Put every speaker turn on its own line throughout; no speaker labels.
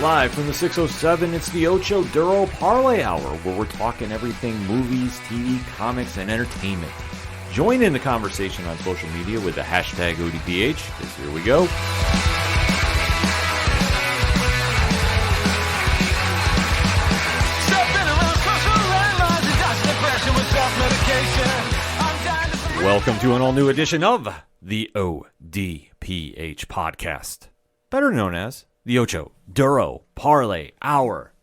Live from the 607, it's the Ocho Duro Parlay Hour, where we're talking everything movies, TV, comics, and entertainment. Join in the conversation on social media with the hashtag ODPH, because here we go. Welcome to an all-new edition of the ODPH podcast, better known as the Ocho Duro Parlay Hour.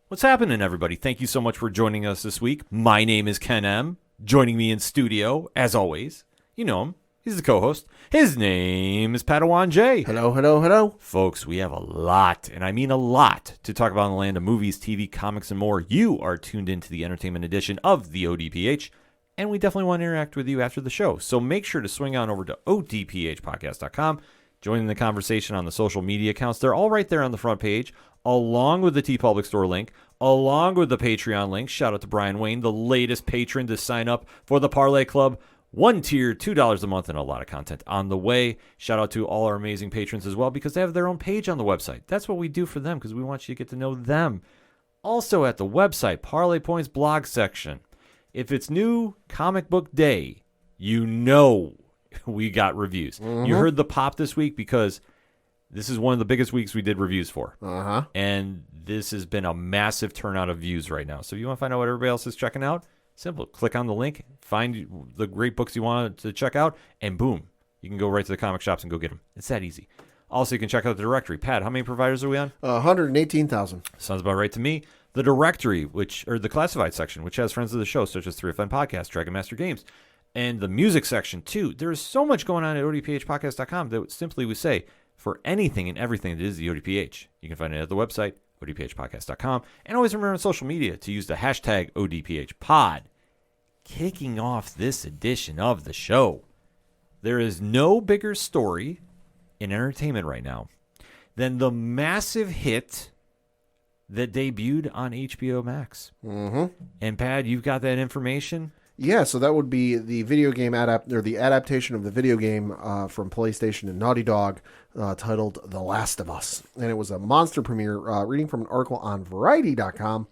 What's happening, everybody? Thank you so much for joining us this week. My name is Ken M. Joining me in studio, as always, you know him. He's the co-host. His name is Padawan J.
Hello, hello, hello.
Folks, we have a lot, and I mean a lot, to talk about in the land of movies, TV, comics, and more. You are tuned into the entertainment edition of the ODPH, and we definitely want to interact with you after the show. So make sure to swing on over to odphpodcast.com. Join in the conversation on the social media accounts. They're all right there on the front page, along with the TeePublic Store link, along with the Patreon link. Shout out to Brian Wayne, the latest patron to sign up for the Parlay Club. One tier, $2 a month, and a lot of content on the way. Shout out to all our amazing patrons as well, because they have their own page on the website. That's what we do for them, because we want you to get to know them. Also at the website, Parlay Points blog section. If it's new comic book day, you know we got reviews. Mm-hmm. You heard the pop this week because this is one of the biggest weeks we did reviews for.
Uh-huh.
And this has been a massive turnout of views right now. So if you want to find out what everybody else is checking out, simple. Click on the link, find the great books you want to check out, and boom, you can go right to the comic shops and go get them. It's that easy. Also, you can check out the directory. Pat, how many providers are we on?
118,000.
Sounds about right to me. The directory, or the classified section, which has friends of the show, such as 3FN Podcast, Dragon Master Games, and the music section, too. There is so much going on at odphpodcast.com that simply we say, for anything and everything that is the ODPH, you can find it at the website, odphpodcast.com. And always remember on social media to use the hashtag ODPHpod. Kicking off this edition of the show, there is no bigger story in entertainment right now than the massive hit that debuted on HBO Max.
Mm-hmm.
And Pat, you've got that information?
Yeah, so that would be the video game the adaptation of the video game from PlayStation and Naughty Dog, titled The Last of Us. And it was a monster premiere. Reading from an article on Variety.com,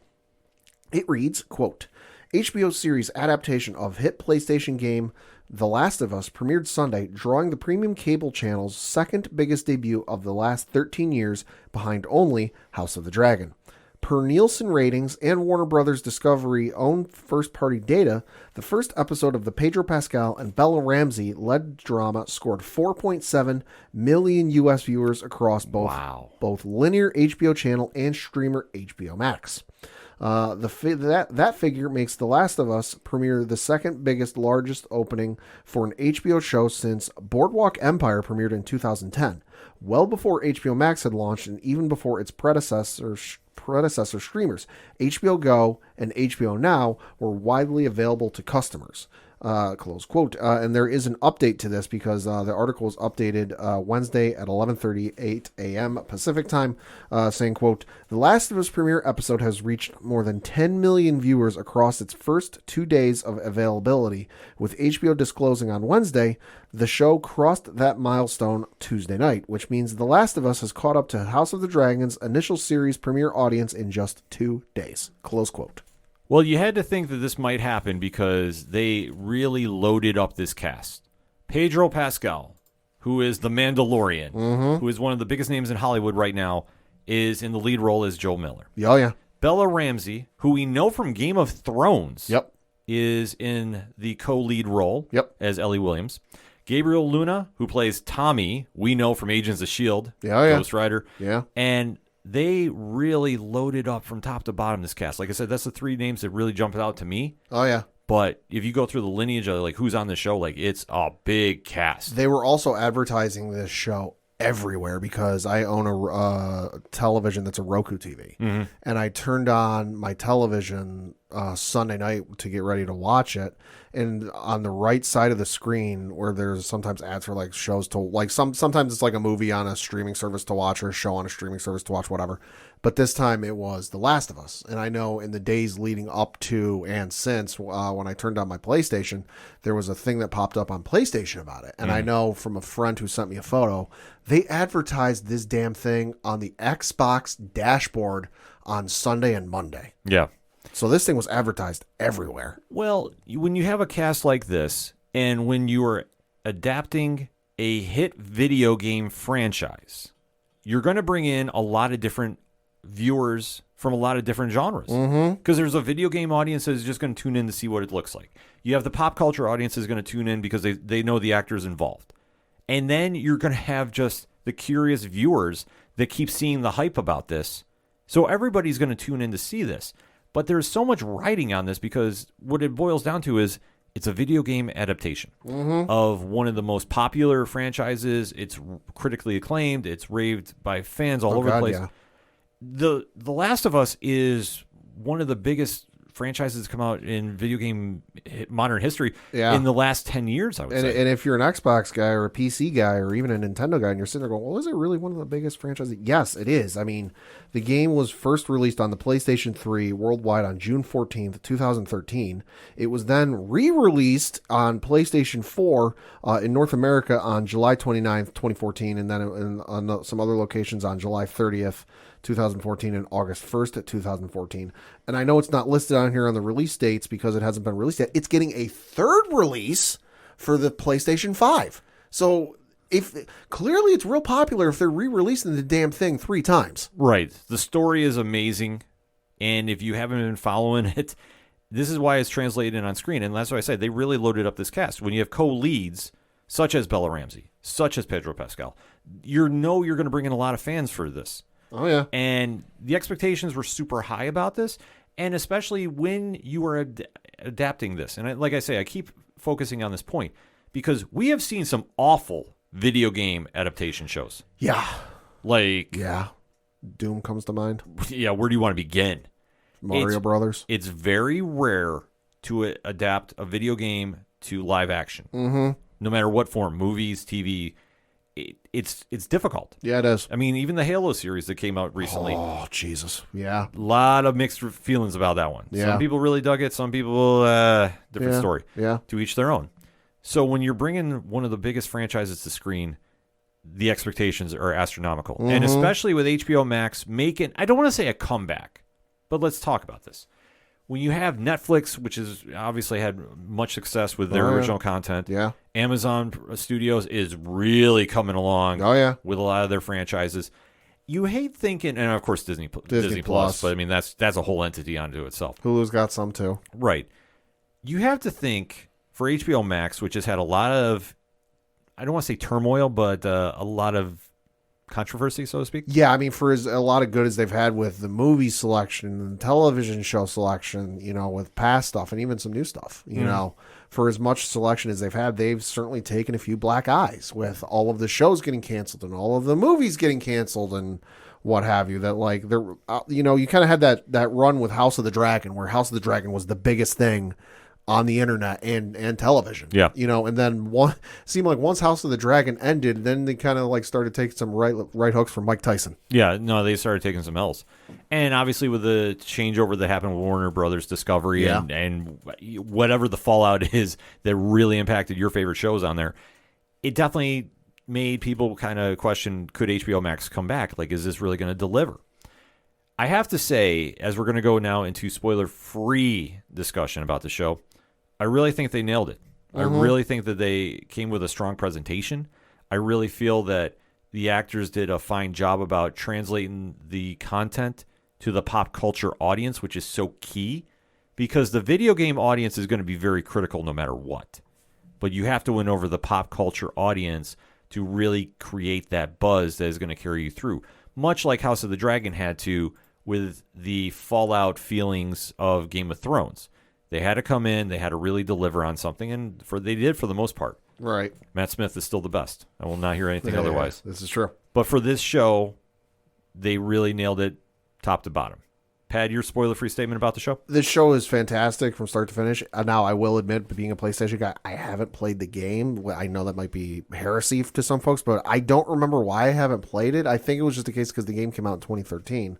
it reads, quote, HBO series adaptation of hit PlayStation game The Last of Us premiered Sunday, drawing the premium cable channel's second biggest debut of the last 13 years, behind only House of the Dragon. Per Nielsen ratings and Warner Brothers Discovery owned first-party data, the first episode of the Pedro Pascal and Bella Ramsey-led drama scored 4.7 million U.S. viewers across both linear HBO channel and streamer HBO Max. That figure makes The Last of Us premiere the second biggest, largest opening for an HBO show since Boardwalk Empire premiered in 2010, well before HBO Max had launched and even before its predecessor streamers. HBO Go and HBO Now were widely available to customers. Close quote. And there is an update to this because the article was updated Wednesday at 11:38 a.m. Pacific time, saying, quote, The Last of Us premiere episode has reached more than 10 million viewers across its first 2 days of availability, with HBO disclosing on Wednesday the show crossed that milestone Tuesday night, which means The Last of Us has caught up to House of the Dragon's initial series premiere audience in just 2 days. Close quote.
Well, you had to think that this might happen because they really loaded up this cast. Pedro Pascal, who is the Mandalorian, who is one of the biggest names in Hollywood right now, is in the lead role as Joel Miller.
Oh, yeah.
Bella Ramsey, who we know from Game of Thrones,
Yep.
is in the co-lead role as Ellie Williams. Gabriel Luna, who plays Tommy, we know from Agents of S.H.I.E.L.D., Ghost Rider.
Yeah.
And they really loaded up from top to bottom this cast. Like I said, that's the three names that really jumped out to me.
Oh, yeah.
But if you go through the lineage of like who's on the show, like it's a big cast.
They were also advertising this show everywhere because I own a television that's a Roku TV. Mm-hmm. And I turned on my television Sunday night to get ready to watch it, and on the right side of the screen where there's sometimes ads for like shows to like sometimes it's like a movie on a streaming service to watch or a show on a streaming service to watch, whatever. But this time it was The Last of Us, and I know in the days leading up to and since when I turned on my PlayStation, there was a thing that popped up on PlayStation about it, and I know from a friend who sent me a photo, they advertised this damn thing on the Xbox dashboard on Sunday and Monday.
Yeah.
So this thing was advertised everywhere.
Well, when you have a cast like this, and when you are adapting a hit video game franchise, you're going to bring in a lot of different viewers from a lot of different genres. Because there's a video game audience that is just going to tune in to see what it looks like. You have the pop culture audience is going to tune in because they know the actors involved. And then you're going to have just the curious viewers that keep seeing the hype about this. So everybody's going to tune in to see this. But there's so much writing on this because what it boils down to is it's a video game adaptation of one of the most popular franchises. It's critically acclaimed. It's raved by fans all over the place.
Yeah.
The Last of Us is one of the biggest franchises to come out in video game modern history in the last 10 years, I would say.
And if you're an Xbox guy or a PC guy or even a Nintendo guy and you're sitting there going, well, is it really one of the biggest franchises? Yes, it is. I mean, the game was first released on the PlayStation 3 worldwide on June 14th, 2013. It was then re-released on PlayStation 4 in North America on July 29th, 2014, and then on some other locations on July 30th, 2014 and August 1st, 2014. And I know it's not listed on here on the release dates because it hasn't been released yet. It's getting a third release for the PlayStation 5. So clearly it's real popular if they're re-releasing the damn thing 3 times.
Right. The story is amazing. And if you haven't been following it, this is why it's translated on screen. And that's why I said they really loaded up this cast. When you have co-leads such as Bella Ramsey, such as Pedro Pascal, you're going to bring in a lot of fans for this.
Oh, yeah.
And the expectations were super high about this, and especially when you are adapting this. And like I say, I keep focusing on this point because we have seen some awful video game adaptation shows.
Yeah.
Like...
Yeah. Doom comes to mind.
Yeah, where do you want to begin?
Mario Brothers.
It's very rare to adapt a video game to live action.
Mm-hmm.
No matter what form, movies, TV... It's difficult.
Yeah, it is.
I mean, even the Halo series that came out recently.
Oh, Jesus. Yeah.
A lot of mixed feelings about that one.
Yeah.
Some people really dug it. Some people, different story.
Yeah.
To each their own. So when you're bringing one of the biggest franchises to screen, the expectations are astronomical. And especially with HBO Max making, I don't want to say a comeback, but let's talk about this. When you have Netflix, which has obviously had much success with their original content, Amazon Studios is really coming along with a lot of their franchises. You hate thinking, and of course Disney Plus, but I mean that's a whole entity unto itself.
Hulu's got some too.
Right. You have to think for HBO Max, which has had a lot of, I don't want to say turmoil, but a lot of controversy, so to speak.
Yeah, I mean, for a lot of good as they've had with the movie selection and television show selection, with past stuff and even some new stuff, you know, for as much selection as they've had, they've certainly taken a few black eyes with all of the shows getting canceled and all of the movies getting canceled and what have you. That like they're, you kind of had that run with House of the Dragon, where House of the Dragon was the biggest thing on the internet and television.
Yeah.
And then seemed like once House of the Dragon ended, then they kind of like started taking some right hooks from Mike Tyson.
Yeah, no, they started taking some L's. And obviously with the changeover that happened with Warner Brothers Discovery and whatever the fallout is that really impacted your favorite shows on there, it definitely made people kind of question, could HBO Max come back? Like, is this really going to deliver? I have to say, as we're going to go now into spoiler-free discussion about the show, I really think they nailed it. I really think that they came with a strong presentation. I really feel that the actors did a fine job about translating the content to the pop culture audience, which is so key, because the video game audience is going to be very critical no matter what. But you have to win over the pop culture audience to really create that buzz that is going to carry you through, much like House of the Dragon had to with the fallout feelings of Game of Thrones. They had to come in, they had to really deliver on something, and they did for the most part.
Right.
Matt Smith is still the best. I will not hear anything otherwise.
This is true.
But for this show, they really nailed it top to bottom. Pat, your spoiler-free statement about the show?
This show is fantastic from start to finish. Now, I will admit, being a PlayStation guy, I haven't played the game. I know that might be heresy to some folks, but I don't remember why I haven't played it. I think it was just the case because the game came out in 2013.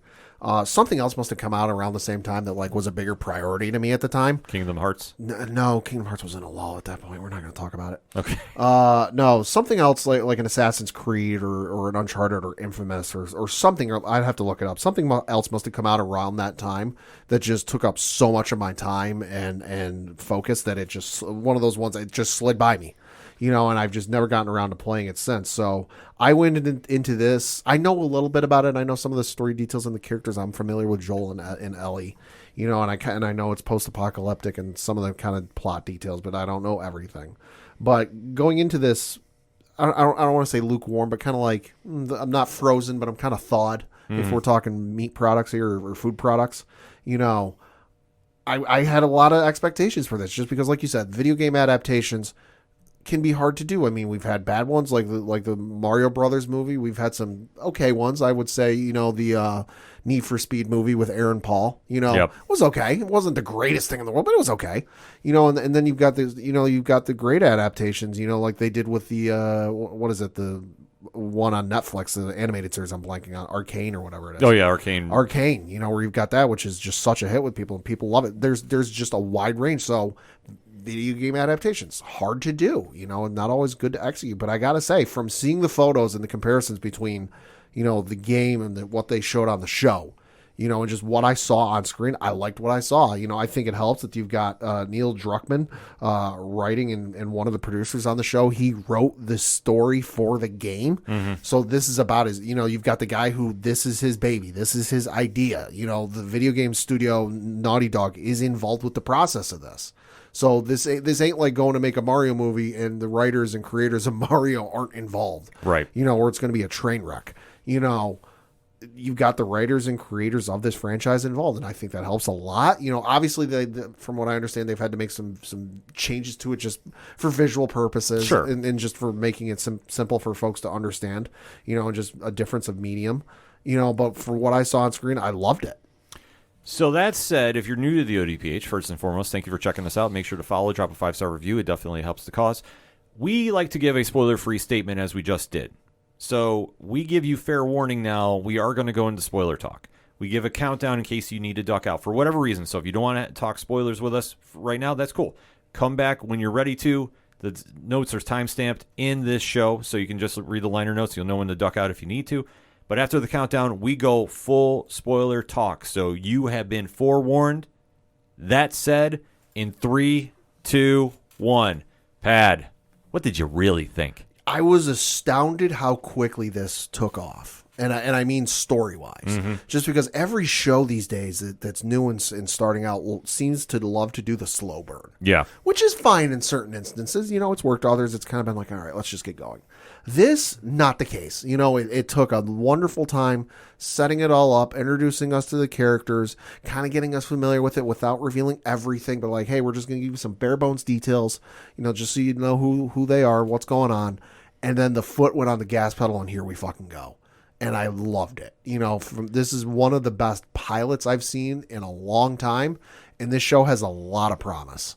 Something else must have come out around the same time that like was a bigger priority to me at the time.
Kingdom Hearts?
No, Kingdom Hearts was in a lull at that point. We're not going to talk about it.
Okay.
No, something else like an Assassin's Creed or an Uncharted or Infamous or something. I'd have to look it up. Something else must have come out around that time that just took up so much of my time and focus that it just one of those ones that just slid by me. And I've just never gotten around to playing it since. So I went into this. I know a little bit about it. I know some of the story details and the characters. I'm familiar with Joel and Ellie, and I know it's post-apocalyptic and some of the kind of plot details, but I don't know everything. But going into this, I don't want to say lukewarm, but kind of like I'm not frozen, but I'm kind of thawed. If we're talking meat products here or food products, I had a lot of expectations for this just because, like you said, video game adaptations can be hard to do. I mean, we've had bad ones like the Mario Brothers movie. We've had some okay ones. I would say, the Need for Speed movie with Aaron Paul, was okay. It wasn't the greatest thing in the world, but it was okay. And then you've got the great adaptations, like they did with the what is it, the one on Netflix, the animated series I'm blanking on, Arcane or whatever it is.
Oh yeah, Arcane,
where you've got that, which is just such a hit with people and people love it. There's just a wide range. So video game adaptations, hard to do, and not always good to execute. But I gotta say, from seeing the photos and the comparisons between, the game and what they showed on the show, and just what I saw on screen, I liked what I saw. I think it helps that you've got Neil Druckmann writing and one of the producers on the show. He wrote the story for the game. Mm-hmm. So this is about his, you've got the guy who this is his baby. This is his idea. The video game studio Naughty Dog is involved with the process of this. So this ain't like going to make a Mario movie and the writers and creators of Mario aren't involved.
Right.
Or it's going to be a train wreck. You've got the writers and creators of this franchise involved, and I think that helps a lot. Obviously, from what I understand, they've had to make some changes to it just for visual purposes,
sure,
and just for making it simple for folks to understand, and just a difference of medium, But for what I saw on screen, I loved it.
So that said, if you're new to the ODPH, first and foremost, thank you for checking us out. Make sure to follow, drop a 5-star review. It definitely helps the cause. We like to give a spoiler-free statement as we just did. So we give you fair warning now. We are going to go into spoiler talk. We give a countdown in case you need to duck out for whatever reason. So if you don't want to talk spoilers with us right now, that's cool. Come back when you're ready to. The notes are time-stamped in this show, so you can just read the liner notes. You'll know when to duck out if you need to. But after the countdown, we go full spoiler talk. So you have been forewarned. That said, in 3, 2, 1, Pad, what did you really think?
I was astounded how quickly this took off. And I mean story-wise. Mm-hmm. Just because every show these days that's new and starting out seems to love to do the slow burn.
Yeah.
Which is fine in certain instances. It's worked. Others, it's kind of been like, all right, let's just get going. This, not the case. It took a wonderful time setting it all up, introducing us to the characters, kind of getting us familiar with it without revealing everything. But like, hey, we're just going to give you some bare bones details, just so you know who they are, what's going on. And then the foot went on the gas pedal, and here we fucking go. And I loved it. This is one of the best pilots I've seen in a long time, and this show has a lot of promise.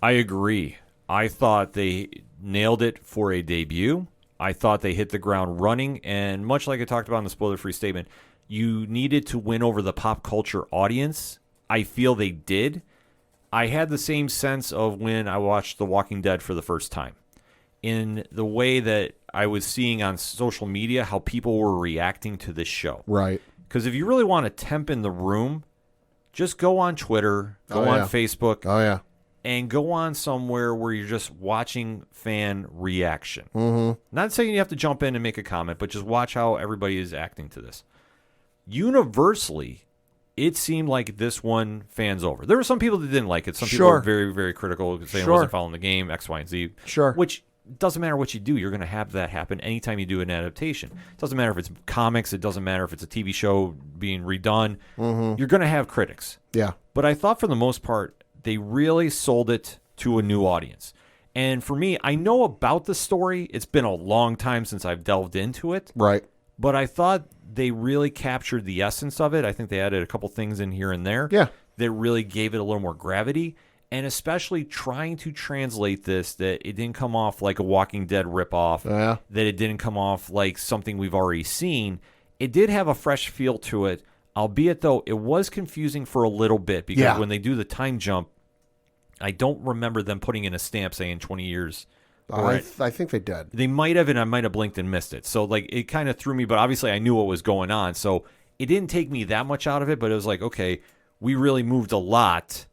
I agree. I thought they nailed it for a debut. I thought they hit the ground running, and much like I talked about in the spoiler-free statement, you needed to win over the pop culture audience. I feel they did. I had the same sense of when I watched The Walking Dead for the first time. In the way that I was seeing on social media how people were reacting to this show.
Right.
Because if you really want to temp in the room, just go on Twitter, go on Facebook.
Oh, yeah.
And go on somewhere where you're just watching fan reaction.
Mm-hmm.
Not saying you have to jump in and make a comment, but just watch how everybody is acting to this. Universally, it seemed like this one fans over. There were some people that didn't like it. Some people were very, very critical, saying it wasn't following the game, X, Y, and Z.
Sure.
Which doesn't matter what you do. You're going to have that happen anytime you do an adaptation. It doesn't matter if it's comics. It doesn't matter if it's a TV show being redone.
Mm-hmm.
You're going to have critics.
Yeah.
But I thought for the most part, they really sold it to a new audience. And for me, I know about the story. It's been a long time since I've delved into it.
Right.
but I thought they really captured the essence of it. I think they added a couple things in here and there that really gave it a little more gravity, and especially trying to translate this, that it didn't come off like a Walking Dead ripoff, that it didn't come off like something we've already seen. It did have a fresh feel to it, albeit, though, it was confusing for a little bit because when they do the time jump, I don't remember them putting in a stamp saying 20 years.
I think they did.
They might have, and I might have blinked and missed it. So, like, it kind of threw me, but obviously I knew what was going on. So it didn't take me that much out of it, but it was like, okay, we really moved a lot.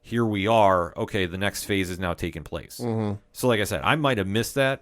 Here we are. Okay, the next phase is now taking place. So, like I said, I might have missed that,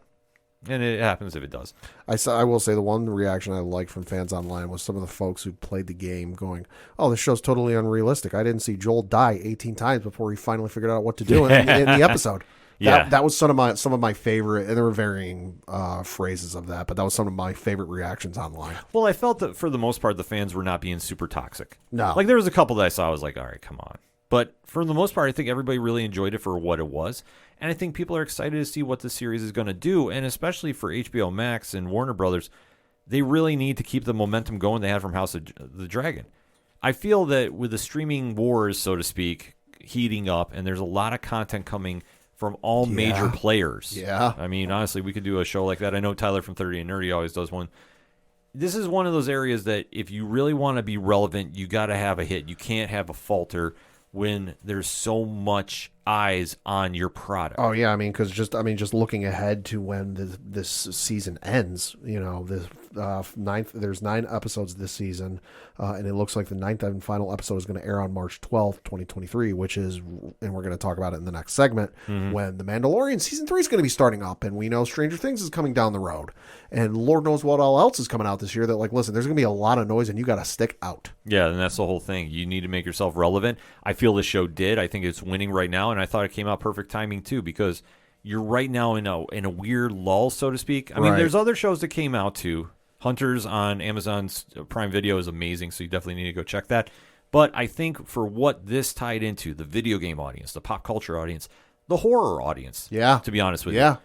and it happens if it does.
I will say the one reaction I liked from fans online was some of the folks who played the game going, "Oh, this show's totally unrealistic. I didn't see Joel die 18 times before he finally figured out what to do in the episode." That was some of my favorite, and there were varying phrases of that, but that was some of my favorite reactions online.
Well, I felt that for the most part, the fans were not being super toxic.
No.
Like, there was a couple that I saw, I was like, all right, come on. But for the most part, I think everybody really enjoyed it for what it was. And I think people are excited to see what the series is going to do. And especially for HBO Max and Warner Brothers, they really need to keep the momentum going they had from House of the Dragon. I feel that with the streaming wars, so to speak, heating up, and there's a lot of content coming from all major players.
Yeah.
I mean, honestly, we could do a show like that. I know Tyler from 30 and Nerdy always does one. This is one of those areas that if you really want to be relevant, you got to have a hit. You can't have a falter when there's so much eyes on your product.
Oh yeah, just looking ahead to when this season ends, the there's 9 episodes this season, and it looks like the 9th and final episode is going to air on March 12th, 2023, which is, and we're going to talk about it in the next segment, when the Mandalorian season 3 is going to be starting up, and we know Stranger Things is coming down the road, and Lord knows what all else is coming out this year. That, like, listen, there's going to be a lot of noise, and you got to stick out.
Yeah, and that's the whole thing. You need to make yourself relevant. I feel the show did. I think it's winning right now, and I thought it came out perfect timing too, because you're right now in a weird lull, so to speak. I mean, there's other shows that came out too. Hunters on Amazon's Prime Video is amazing, so you definitely need to go check that. But I think for what this tied into, the video game audience, the pop culture audience, the horror audience, to be honest with you,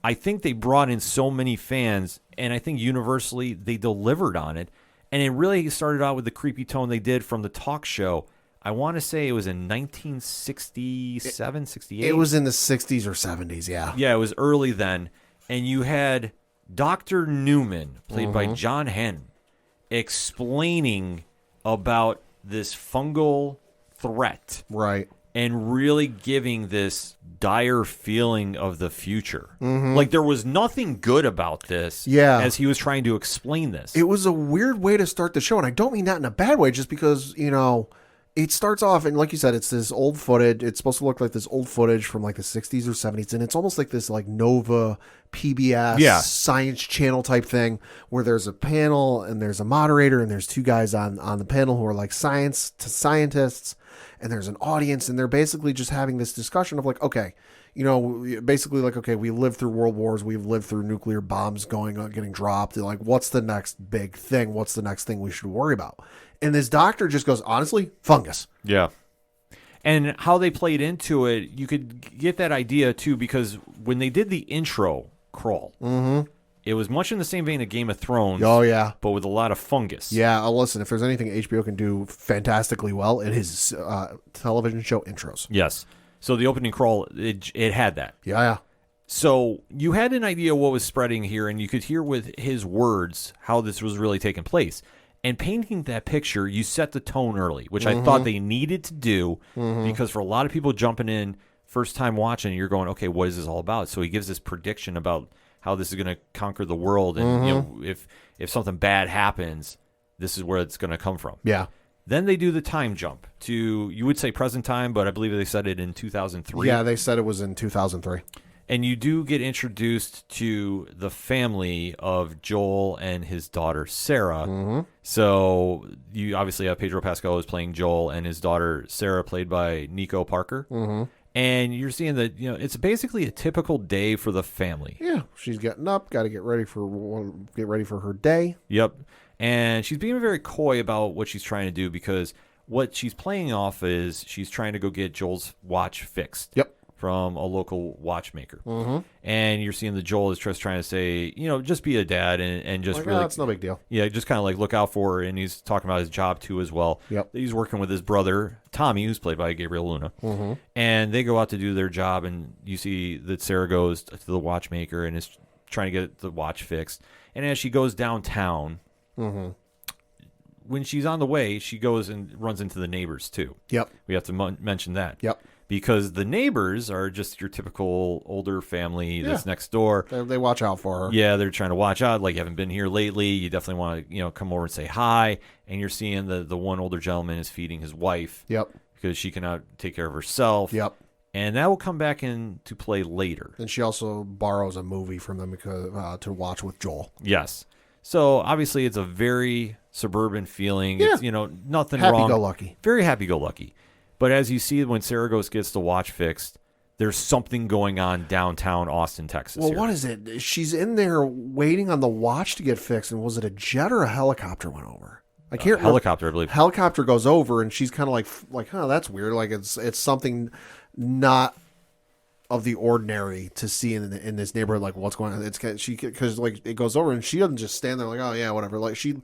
I think they brought in so many fans, and I think universally they delivered on it. And it really started out with the creepy tone they did from the talk show. I want to say it was in 1967, 68.
It was in the 60s or 70s, yeah.
Yeah, it was early then. And you had Dr. Newman, played by John Henn, explaining about this fungal threat.
Right.
And really giving this dire feeling of the future. Like, there was nothing good about this as he was trying to explain this.
It was a weird way to start the show, and I don't mean that in a bad way, just because, it starts off, and like you said, it's this old footage. It's supposed to look like this old footage from like the 60s or 70s, and it's almost like this like Nova PBS Science Channel type thing, where there's a panel and there's a moderator and there's 2 guys on the panel who are like scientists, and there's an audience, and they're basically just having this discussion of like, okay, basically like, okay, we lived through world wars, we've lived through nuclear bombs getting dropped, and like, what's the next big thing? What's the next thing we should worry about? And this doctor just goes, honestly, fungus.
Yeah. And how they played into it, you could get that idea, too, because when they did the intro crawl, it was much in the same vein of Game of Thrones.
Oh, yeah.
But with a lot of fungus.
Yeah, listen, if there's anything HBO can do fantastically well, it is television show intros.
Yes. So the opening crawl, it had that.
Yeah.
So you had an idea what was spreading here, and you could hear with his words how this was really taking place. And painting that picture, you set the tone early, which I thought they needed to do, because for a lot of people jumping in, first time watching, you're going, okay, what is this all about? So he gives this prediction about how this is going to conquer the world, and if something bad happens, this is where it's going to come from.
Yeah.
Then they do the time jump to, you would say present time, but I believe they said it in 2003.
Yeah, they said it was in 2003.
And you do get introduced to the family of Joel and his daughter, Sarah. So you obviously have Pedro Pascal is playing Joel, and his daughter, Sarah, played by Nico Parker. And you're seeing that, it's basically a typical day for the family.
Yeah, she's getting up, got to get ready for her day.
Yep. And she's being very coy about what she's trying to do, because what she's playing off is she's trying to go get Joel's watch fixed.
Yep.
from a local watchmaker. And you're seeing that Joel is just trying to say, just be a dad and just really,
it's no big deal.
yeah, just kind of like look out for her. And he's talking about his job too as well.
Yep.
He's working with his brother Tommy, who's played by Gabriel Luna, and they go out to do their job. And you see that Sarah goes to the watchmaker and is trying to get the watch fixed. And as she goes downtown, when she's on the way, she goes and runs into the neighbors too.
Yep.
We have to mention that.
Yep.
Because the neighbors are just your typical older family that's next door.
They watch out for her.
Yeah, they're trying to watch out. Like, you haven't been here lately. You definitely want to, come over and say hi. And you're seeing the one older gentleman is feeding his wife.
Yep.
Because she cannot take care of herself.
Yep.
And that will come back into play later.
And she also borrows a movie from them because to watch with Joel.
Yes. So, obviously, it's a very suburban feeling.
Yeah.
It's, nothing wrong.
Happy-go-lucky.
Very happy-go-lucky. But as you see, when Sarah gets the watch fixed, there's something going on downtown Austin, Texas.
Well,
here.
what is it? She's in there waiting on the watch to get fixed, and was it a jet or a helicopter went over? I can't remember.
Helicopter, I believe.
Helicopter goes over, and she's kind of like, that's weird. Like it's something not of the ordinary to see in this neighborhood. Like, what's going on? Because like it goes over, and she doesn't just stand there like, oh yeah, whatever. Like she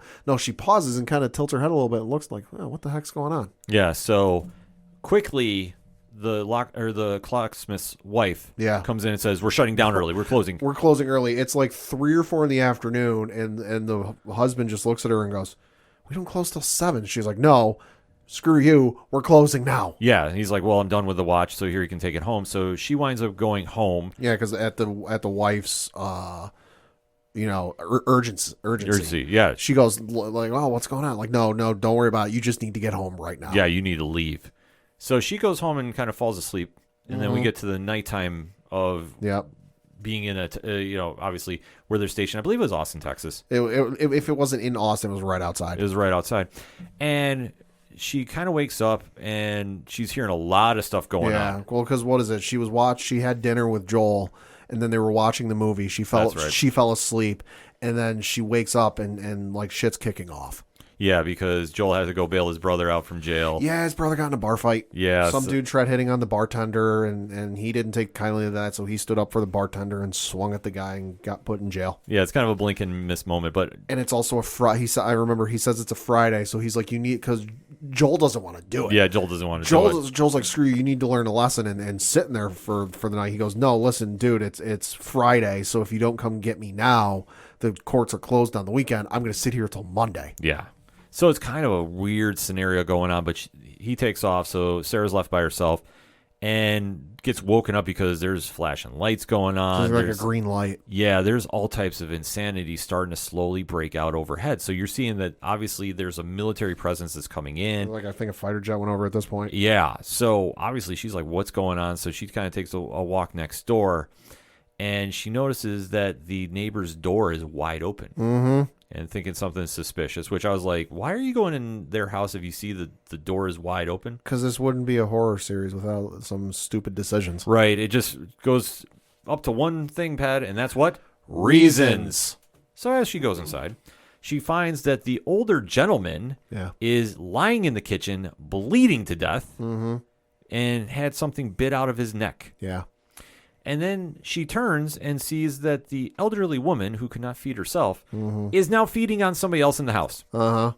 pauses and kind of tilts her head a little bit. And looks like, oh, what the heck's going on?
Yeah. So quickly, the clocksmith's wife comes in and says, "We're shutting down early. We're closing.
We're closing early." It's like 3 or 4 in the afternoon, and the husband just looks at her and goes, "We don't close till 7." She's like, "No, screw you. We're closing now."
Yeah, and he's like, "Well, I'm done with the watch, so here you can take it home." So she winds up going home.
Yeah, because at the wife's urgency.
Yeah,
She goes like, "Oh, what's going on?" Like, no, don't worry about it. You just need to get home right now.
Yeah, you need to leave. So she goes home and kind of falls asleep, and then we get to the nighttime of being in obviously where they're stationed. I believe it was Austin, Texas.
If it wasn't in Austin, it was right outside.
It was right outside, and she kind of wakes up and she's hearing a lot of stuff going on.
Yeah, well, because what is it? She had dinner with Joel, and then they were watching the movie. She fell asleep, and then she wakes up and like shit's kicking off.
Yeah, because Joel had to go bail his brother out from jail.
Yeah, his brother got in a bar fight.
Yeah.
Some dude tried hitting on the bartender, and he didn't take kindly to that, so he stood up for the bartender and swung at the guy and got put in jail.
Yeah, it's kind of a blink and miss moment, but...
And it's also a Friday. I remember he says it's a Friday, so he's like, you need... Because Joel doesn't want to do it.
Yeah, Joel doesn't want to do it.
Joel's like, screw you need to learn a lesson and sit in there for the night. He goes, no, listen, dude, it's Friday, so if you don't come get me now, the courts are closed on the weekend. I'm going to sit here till Monday.
Yeah. So it's kind of a weird scenario going on, but he takes off, so Sarah's left by herself and gets woken up because there's flashing lights going on.
There's like a green light.
Yeah, there's all types of insanity starting to slowly break out overhead. So you're seeing that obviously there's a military presence that's coming in.
Like I think a fighter jet went over at this point.
Yeah, so obviously she's like, what's going on? So she kind of takes a walk next door, and she notices that the neighbor's door is wide open.
Mm-hmm.
And thinking something suspicious, which I was like, why are you going in their house if you see the door is wide open?
Because this wouldn't be a horror series without some stupid decisions.
Right. It just goes up to one thing, Pat, and that's what? Reasons. So as she goes inside, she finds that the older gentleman is lying in the kitchen, bleeding to death, and had something bit out of his neck.
Yeah.
And then she turns and sees that the elderly woman, who could not feed herself, is now feeding on somebody else in the house.
Uh-huh.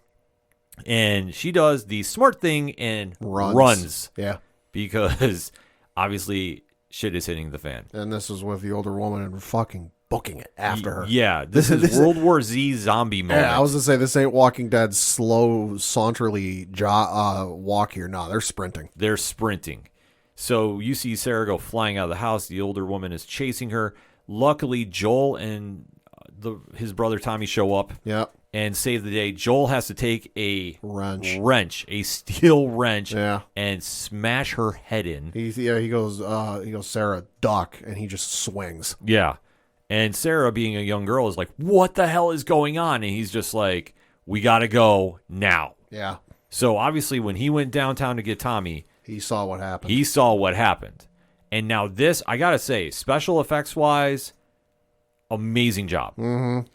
And she does the smart thing and runs.
Yeah.
Because obviously shit is hitting the fan.
And this is with the older woman and fucking booking it after her.
Yeah. This is World War Z zombie moment.
Yeah, I was going to say, this ain't Walking Dead slow, saunterly walk here. No, they're sprinting.
They're sprinting. So you see Sarah go flying out of the house. The older woman is chasing her. Luckily, Joel and his brother Tommy show up and save the day. Joel has to take a a steel wrench, and smash her head in.
He goes, Sarah, duck, and he just swings.
Yeah. And Sarah, being a young girl, is like, what the hell is going on? And he's just like, we got to go now.
Yeah.
So obviously when he went downtown to get Tommy...
He saw what happened. And now this, I got to say, special effects-wise, amazing job. Mm-hmm.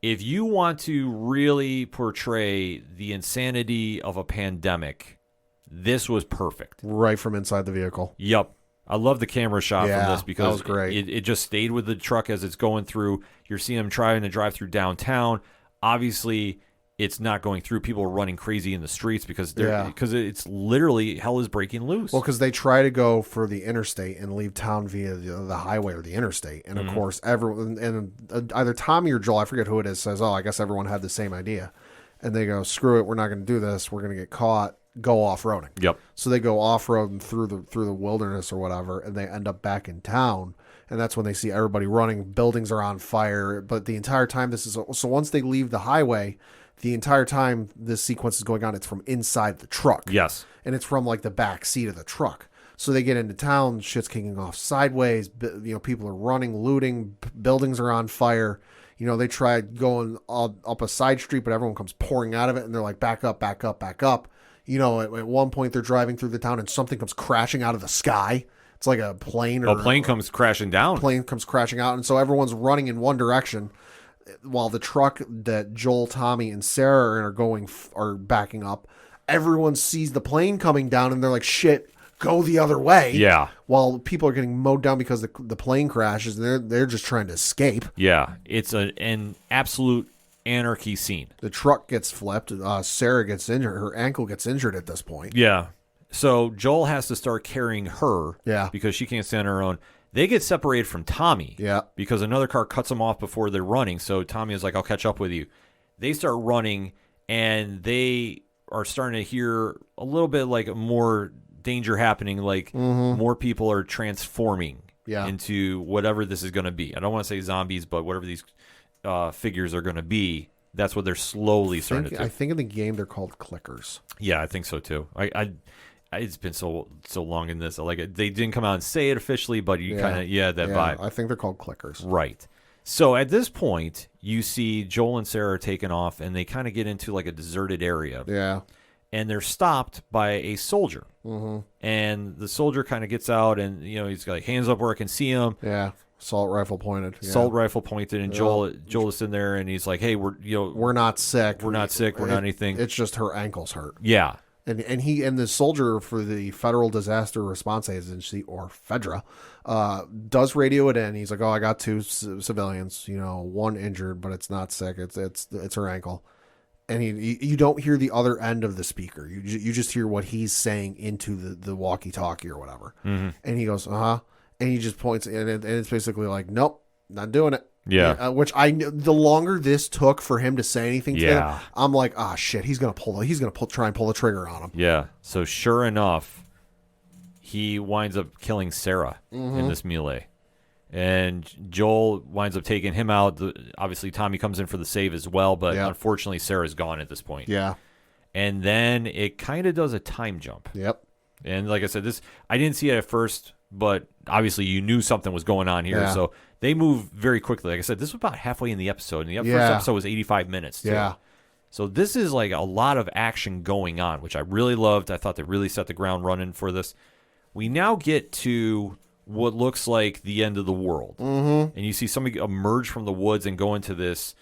If you want to really portray the insanity of a pandemic, this was perfect.
Right from inside the vehicle.
Yup. I love the camera shot
Yeah,
from this
that
because
was great.
it just stayed with the truck as it's going through. You're seeing them trying to drive through downtown. Obviously, it's not going through. People are running crazy in the streets because it's literally hell is breaking loose.
Well, because they try to go for the interstate and leave town via the highway or the interstate, and of course, everyone and either Tommy or Joel, I forget who it is, says, "Oh, I guess everyone had the same idea," and they go, "Screw it, we're not going to do this. We're going to get caught. Go off roading."
Yep.
So they go off roading through the wilderness or whatever, and they end up back in town. And that's when they see everybody running. Buildings are on fire, but the entire time so once they leave the highway. The entire time this sequence is going on, it's from inside the truck.
Yes.
And it's from like the back seat of the truck. So they get into town, shit's kicking off sideways. People are running, looting, buildings are on fire. They tried going up a side street, but everyone comes pouring out of it, and they're like, back up, back up, back up. At one point they're driving through the town, and something comes crashing out of the sky. It's like a plane.
A plane comes crashing down.
Plane comes crashing out, and so everyone's running in one direction. While the truck that Joel, Tommy, and Sarah are backing up, everyone sees the plane coming down, and they're like, "Shit, go the other way!"
Yeah.
While people are getting mowed down because the plane crashes, and they're just trying to escape.
Yeah, it's an absolute anarchy scene.
The truck gets flipped. Sarah gets injured. Her ankle gets injured at this point.
Yeah. So Joel has to start carrying her.
Yeah.
Because she can't stand on her own. They get separated from Tommy.
Yeah.
Because another car cuts them off before they're running. So Tommy is like, I'll catch up with you. They start running, and they are starting to hear a little bit like more danger happening. Like more people are transforming into whatever this is going to be. I don't want to say zombies, but whatever these figures are going to be. That's what they're slowly starting to do.
I think in the game they're called clickers.
Yeah, I think so too. It's been so long in this. I like it. They didn't come out and say it officially, but you kind of that vibe.
I think they're called clickers.
Right. So at this point, you see Joel and Sarah are taken off, and they kind of get into like a deserted area.
Yeah.
And they're stopped by a soldier. Mm-hmm. And the soldier kind of gets out, and he's got like hands up where I can see him.
Yeah. Assault rifle pointed. Yeah.
Assault rifle pointed, and Joel is in there, and he's like, "Hey, we're
not sick.
We're not sick. We're not anything.
It's just her ankles hurt."
Yeah.
And the soldier for the Federal Disaster Response Agency, or FEDRA, does radio it in. He's like, "Oh, I got 2 civilians. One injured, but it's not sick. It's her ankle." And you don't hear the other end of the speaker. You just hear what he's saying into the walkie-talkie or whatever. Mm-hmm. And he goes, "Uh-huh," and he just points, and it's basically like, "Nope, not doing it."
Yeah.
Which the longer this took for him to say anything to them, I'm like, "Ah, shit, he's gonna try and pull the trigger on him."
Yeah. So sure enough, he winds up killing Sarah in this melee, and Joel winds up taking him out. Obviously, Tommy comes in for the save as well, but unfortunately, Sarah's gone at this point.
Yeah.
And then it kind of does a time jump.
Yep.
And like I said, I didn't see it at first, but obviously you knew something was going on here, so they move very quickly. Like I said, this was about halfway in the episode, and the first episode was 85 minutes, too.
Yeah.
So this is like a lot of action going on, which I really loved. I thought they really set the ground running for this. We now get to what looks like the end of the world. Mm-hmm. And you see somebody emerge from the woods and go into this,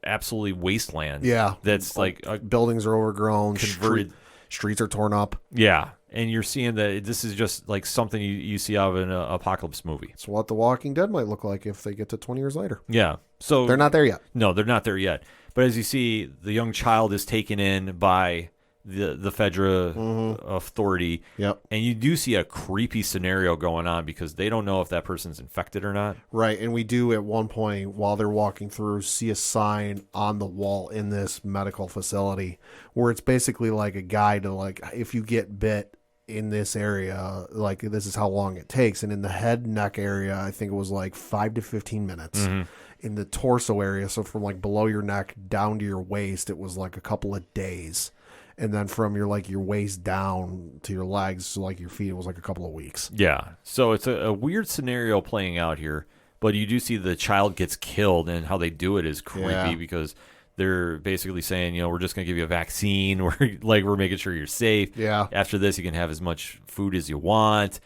absolutely wasteland.
Yeah.
That's like...
buildings are overgrown.
Converted.
Streets are torn up.
Yeah. And you're seeing that this is just like something you see out of an apocalypse movie.
It's what The Walking Dead might look like if they get to 20 years later.
Yeah. So
they're not there yet.
No, they're not there yet. But as you see, the young child is taken in by the Fedra authority.
Yep.
And you do see a creepy scenario going on because they don't know if that person's infected or not.
Right. And we do at one point while they're walking through see a sign on the wall in this medical facility where it's basically like a guide to like, if you get bit in this area, like this is how long it takes. And in the head neck area, I think it was like 5 to 15 minutes. Mm-hmm. In the torso area, so from like below your neck down to your waist, it was like a couple of days. And then from your waist down to your legs, so like your feet, it was like a couple of weeks.
Yeah. So it's a weird scenario playing out here, but you do see the child gets killed, and how they do it is creepy because they're basically saying, we're just going to give you a vaccine. We're making sure you're safe.
Yeah.
After this, you can have as much food as you want.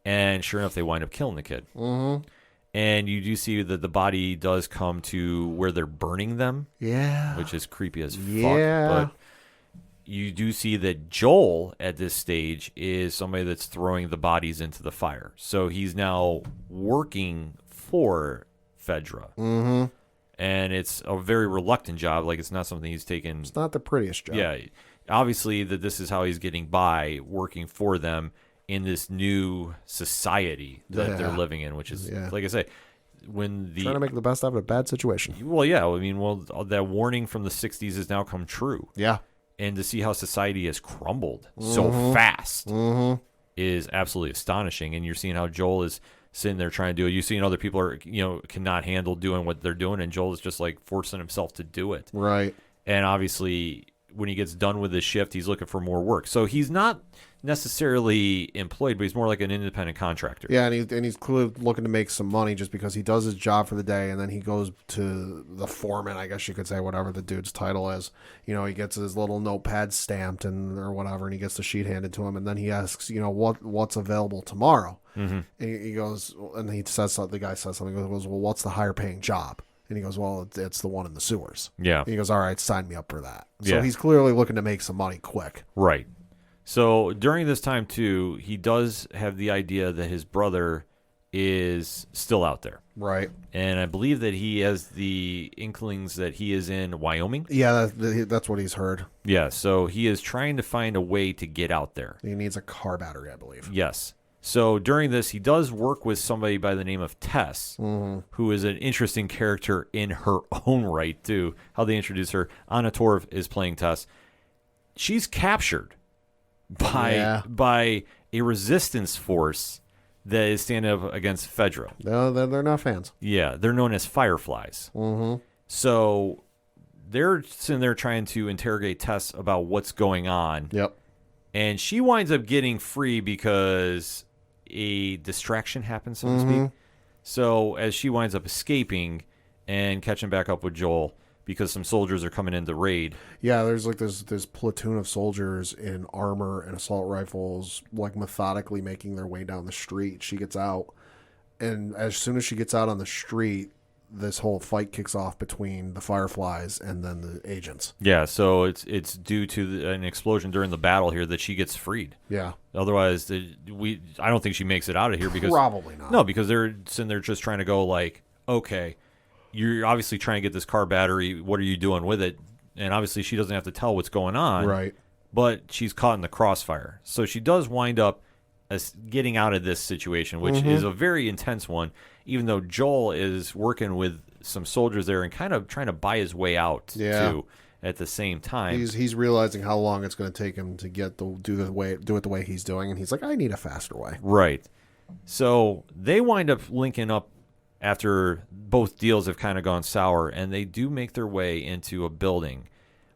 And sure enough, they wind up killing the kid. Mm-hmm. And you do see that the body does come to where they're burning them.
Yeah.
Which is creepy as fuck.
Yeah.
But you do see that Joel at this stage is somebody that's throwing the bodies into the fire. So he's now working for Fedra.
Mm-hmm.
And it's a very reluctant job. Like, it's not something he's taken.
It's not the prettiest job.
Yeah. Obviously, that this is how he's getting by, working for them in this new society that they're living in, which is, like I say, when the...
Trying to make the best out of a bad situation.
Well, yeah. I mean, that warning from the 60s has now come true.
Yeah.
And to see how society has crumbled so fast is absolutely astonishing. And you're seeing how Joel is sitting there trying to do it. You're seeing other people are, cannot handle doing what they're doing, and Joel is just like forcing himself to do it.
Right.
And obviously, when he gets done with his shift, he's looking for more work. So he's not necessarily employed, but he's more like an independent contractor.
Yeah, and he's clearly looking to make some money just because he does his job for the day, and then he goes to the foreman, I guess you could say, whatever the dude's title is. He gets his little notepad stamped or whatever, and he gets the sheet handed to him, and then he asks, what's available tomorrow? Mm-hmm. And he goes, and he says something. The guy says something. He goes, well, what's the higher paying job? And he goes, well, it's the one in the sewers.
Yeah.
And he goes, all right, sign me up for that. So he's clearly looking to make some money quick.
Right. So during this time, too, he does have the idea that his brother is still out there.
Right.
And I believe that he has the inklings that he is in Wyoming.
Yeah, that's what he's heard.
Yeah, so he is trying to find a way to get out there.
He needs a car battery, I believe.
Yes. So during this, he does work with somebody by the name of Tess, who is an interesting character in her own right, too. How they introduce her. Anna Torv is playing Tess. She's captured by a resistance force that is standing up against Fedra.
No, they're not fans.
Yeah, they're known as Fireflies. Mm-hmm. So they're sitting there trying to interrogate Tess about what's going on.
Yep.
And she winds up getting free because a distraction happens, so to speak. So as she winds up escaping and catching back up with Joel, because some soldiers are coming in to raid.
Yeah, there's like this platoon of soldiers in armor and assault rifles, like methodically making their way down the street. She gets out, and as soon as she gets out on the street, this whole fight kicks off between the Fireflies and then the agents.
Yeah, so it's due to an explosion during the battle here that she gets freed.
Yeah.
Otherwise, I don't think she makes it out of here because
probably not.
No, because they're sitting there just trying to go like, okay, you're obviously trying to get this car battery. What are you doing with it? And obviously, she doesn't have to tell what's going on.
Right.
But she's caught in the crossfire, so she does wind up as getting out of this situation, which is a very intense one. Even though Joel is working with some soldiers there and kind of trying to buy his way out too at the same time.
He's realizing how long it's going to take him to do it the way he's doing, and he's like, I need a faster way.
Right. So they wind up linking up after both deals have kind of gone sour, and they do make their way into a building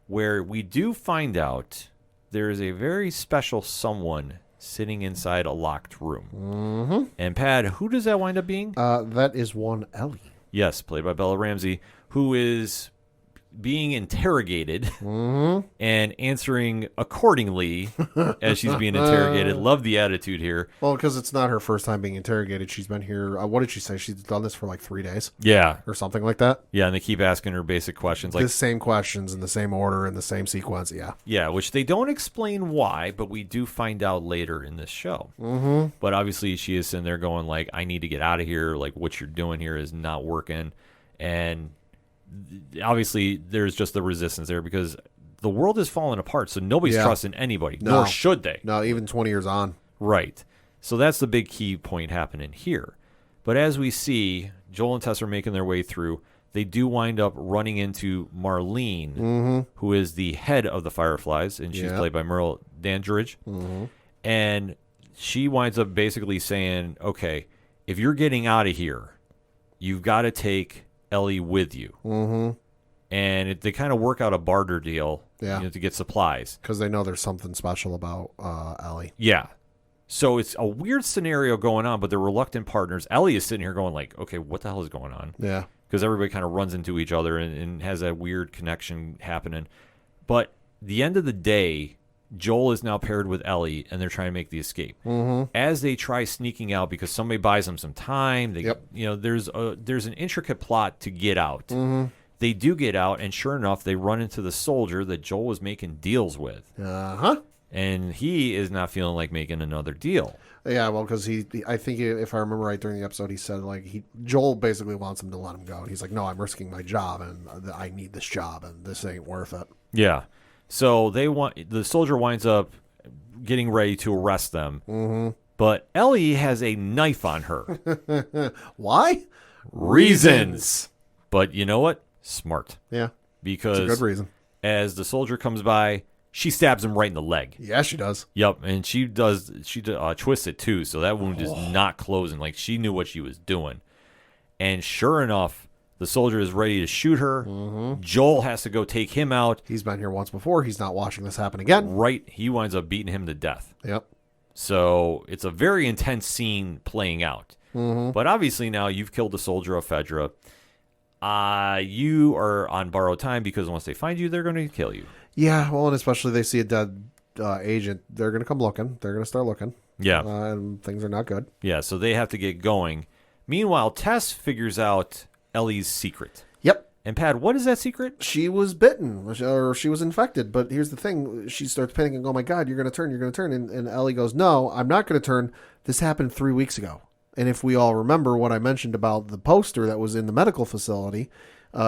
where we do find out there is a very special someone sitting inside a locked room. Mm-hmm. And Pad, who does that wind up being?
That is one Ellie.
Yes, played by Bella Ramsey, who is being interrogated and answering accordingly as she's being interrogated. Love the attitude here.
Well, because it's not her first time being interrogated. She's been here. What did she say? She's done this for like 3 days.
Yeah.
Or something like that.
Yeah, and they keep asking her basic questions. Like
the same questions in the same order in the same sequence. Yeah.
Yeah, which they don't explain why, but we do find out later in this show. Mm-hmm. But obviously she is sitting there going like, I need to get out of here. Like, what you're doing here is not working. And obviously there's just the resistance there because the world is falling apart, so nobody's trusting anybody, nor should they.
No, even 20 years on.
Right. So that's the big key point happening here. But as we see, Joel and Tess are making their way through. They do wind up running into Marlene, who is the head of the Fireflies, and she's played by Merle Dandridge. And she winds up basically saying, okay, if you're getting out of here, you've got to take Ellie with you. And they kind of work out a barter deal to get supplies.
Because they know there's something special about Ellie.
Yeah. So it's a weird scenario going on, but they're reluctant partners. Ellie is sitting here going like, okay, what the hell is going on?
Yeah.
Because everybody kind of runs into each other and has that weird connection happening. But the end of the day, Joel is now paired with Ellie, and they're trying to make the escape. As they try sneaking out, because somebody buys them some time, there's an intricate plot to get out. They do get out, and sure enough, they run into the soldier that Joel was making deals with.
Uh-huh.
And he is not feeling like making another deal.
Yeah, well, because I think if I remember right during the episode, he said Joel basically wants him to let him go. And he's like, no, I'm risking my job, and I need this job, and this ain't worth it.
Yeah. So the soldier winds up getting ready to arrest them.
Mm-hmm.
But Ellie has a knife on her.
Why?
Reasons. But you know what? Smart.
Yeah.
Because
it's a good reason.
As the soldier comes by, she stabs him right in the leg.
Yeah, she does.
Yep, and she twists it too, so that wound is not closing. Like, she knew what she was doing. And sure enough, the soldier is ready to shoot her. Mm-hmm. Joel has to go take him out.
He's been here once before. He's not watching this happen again.
Right. He winds up beating him to death.
Yep.
So it's a very intense scene playing out. Mm-hmm. But obviously now you've killed the soldier of Fedra. You are on borrowed time because once they find you, they're going to kill you.
Yeah, well, and especially they see a dead agent, they're going to come looking. They're going to start looking.
Yeah.
And things are not good.
Yeah, so they have to get going. Meanwhile, Tess figures out Ellie's secret.
Yep.
And Pat, what is that secret?
She was bitten, or she was infected. But here's the thing. She starts panicking, oh my God, you're going to turn. And Ellie goes, no, I'm not going to turn. This happened 3 weeks ago. And if we all remember what I mentioned about the poster that was in the medical facility,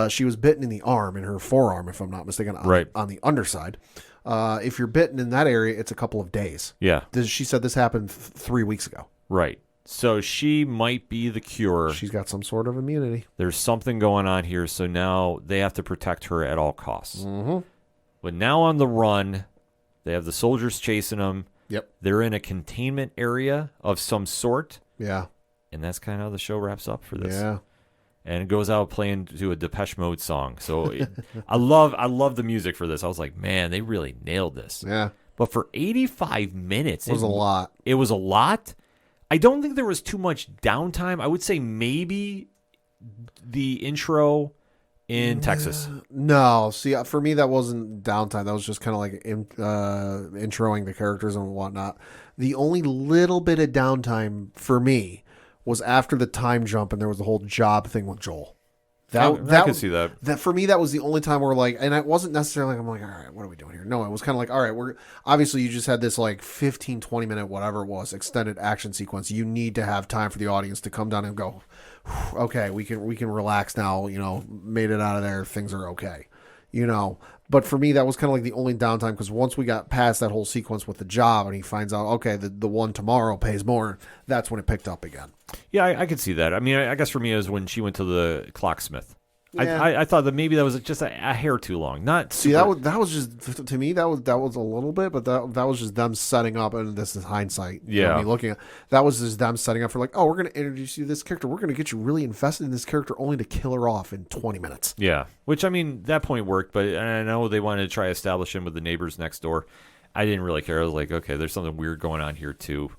she was bitten in the arm, in her forearm, if I'm not mistaken, on the underside. If you're bitten in that area, it's a couple of days.
Yeah.
She said this happened 3 weeks ago.
Right. So she might be the cure.
She's got some sort of immunity.
There's something going on here, so now they have to protect her at all costs.
Mm-hmm.
But now on the run, they have the soldiers chasing them.
Yep.
They're in a containment area of some sort.
Yeah.
And that's kind of how the show wraps up for this.
Yeah.
And it goes out playing to a Depeche Mode song. So I love the music for this. I was like, man, they really nailed this.
Yeah.
But for 85 minutes,
it was a lot.
It was a lot. I don't think there was too much downtime. I would say maybe the intro in Texas.
No, see, for me that wasn't downtime. That was just kind of like introing the characters and whatnot. The only little bit of downtime for me was after the time jump, and there was the whole job thing with Joel.
I could see that.
That for me, that was the only time where and it wasn't necessarily like, I'm like, all right, what are we doing here? No, it was kind of like, all right, we're obviously you just had this like 15, 20 minute, whatever it was, extended action sequence. You need to have time for the audience to come down and go, okay, we can relax now. Made it out of there. Things are okay. But for me, that was kind of like the only downtime, because once we got past that whole sequence with the job and he finds out, okay, the one tomorrow pays more, that's when it picked up again.
Yeah, I could see that. I mean, I guess for me it was when she went to the clocksmith.
Yeah.
I thought that maybe that was just a hair too long. Not super...
See, that was just, to me, that was a little bit, but that was just them setting up, and this is hindsight.
Yeah.
Me looking at that was just them setting up for like, oh, we're going to introduce you to this character. We're going to get you really invested in this character only to kill her off in 20 minutes.
Yeah, which, I mean, that point worked, but I know they wanted to try establish him with the neighbors next door. I didn't really care. I was like, okay, there's something weird going on here too.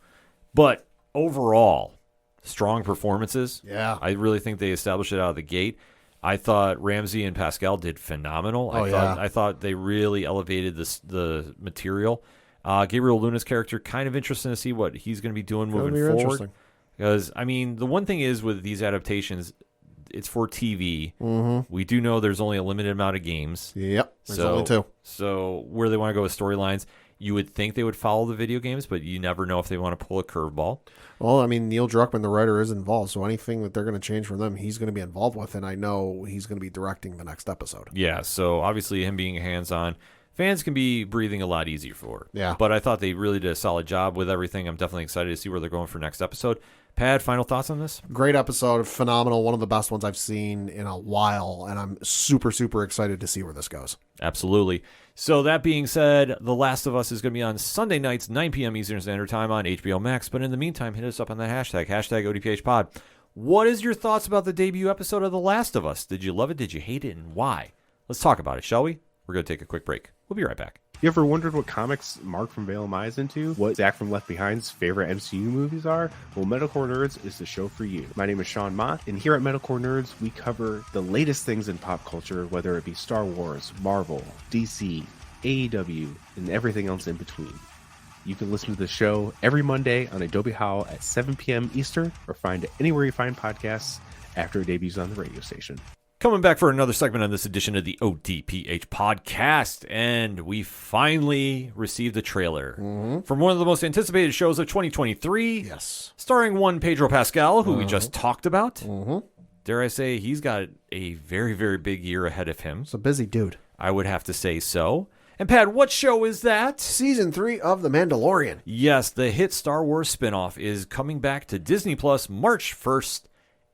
But overall, strong performances.
Yeah.
I really think they established it out of the gate. I thought Ramsey and Pascal did phenomenal. I thought they really elevated the material. Gabriel Luna's character, kind of interesting to see what he's going to be doing moving forward. Because, I mean, the one thing is with these adaptations, it's for TV. Mm-hmm. We do know there's only a limited amount of games.
Yep, there's only 2.
So where they want to go with storylines, you would think they would follow the video games, but you never know if they want to pull a curveball.
Well, I mean, Neil Druckmann, the writer, is involved, so anything that they're going to change from them, he's going to be involved with, and I know he's going to be directing the next episode.
Yeah, so obviously him being hands-on, fans can be breathing a lot easier for.
Yeah.
But I thought they really did a solid job with everything. I'm definitely excited to see where they're going for next episode. Pat, final thoughts on this?
Great episode, phenomenal, one of the best ones I've seen in a while, and I'm super, super excited to see where this goes.
Absolutely. So that being said, The Last of Us is going to be on Sunday nights, 9 p.m. Eastern Standard Time on HBO Max. But in the meantime, hit us up on that hashtag ODPHpod. What is your thoughts about the debut episode of The Last of Us? Did you love it? Did you hate it? And why? Let's talk about it, shall we? We're going to take a quick break. We'll be right back.
You ever wondered what comics Mark from Vale is into? What Zach from Left Behind's favorite MCU movies are? Well, Metalcore Nerds is the show for you. My name is Sean Mott, and here at Metalcore Nerds, we cover the latest things in pop culture, whether it be Star Wars, Marvel, DC, AEW, and everything else in between. You can listen to the show every Monday on Adobe Howl at 7 p.m. Eastern, or find it anywhere you find podcasts after it debuts on the radio station.
Coming back for another segment on this edition of the ODPH podcast, and we finally received a trailer from one of the most anticipated shows of 2023.
Yes.
Starring one Pedro Pascal, who we just talked about. Dare I say, he's got a very, very big year ahead of him.
It's a busy dude.
I would have to say so. And Pat, what show is that?
Season 3 of The Mandalorian.
Yes, the hit Star Wars spinoff is coming back to Disney Plus March 1st.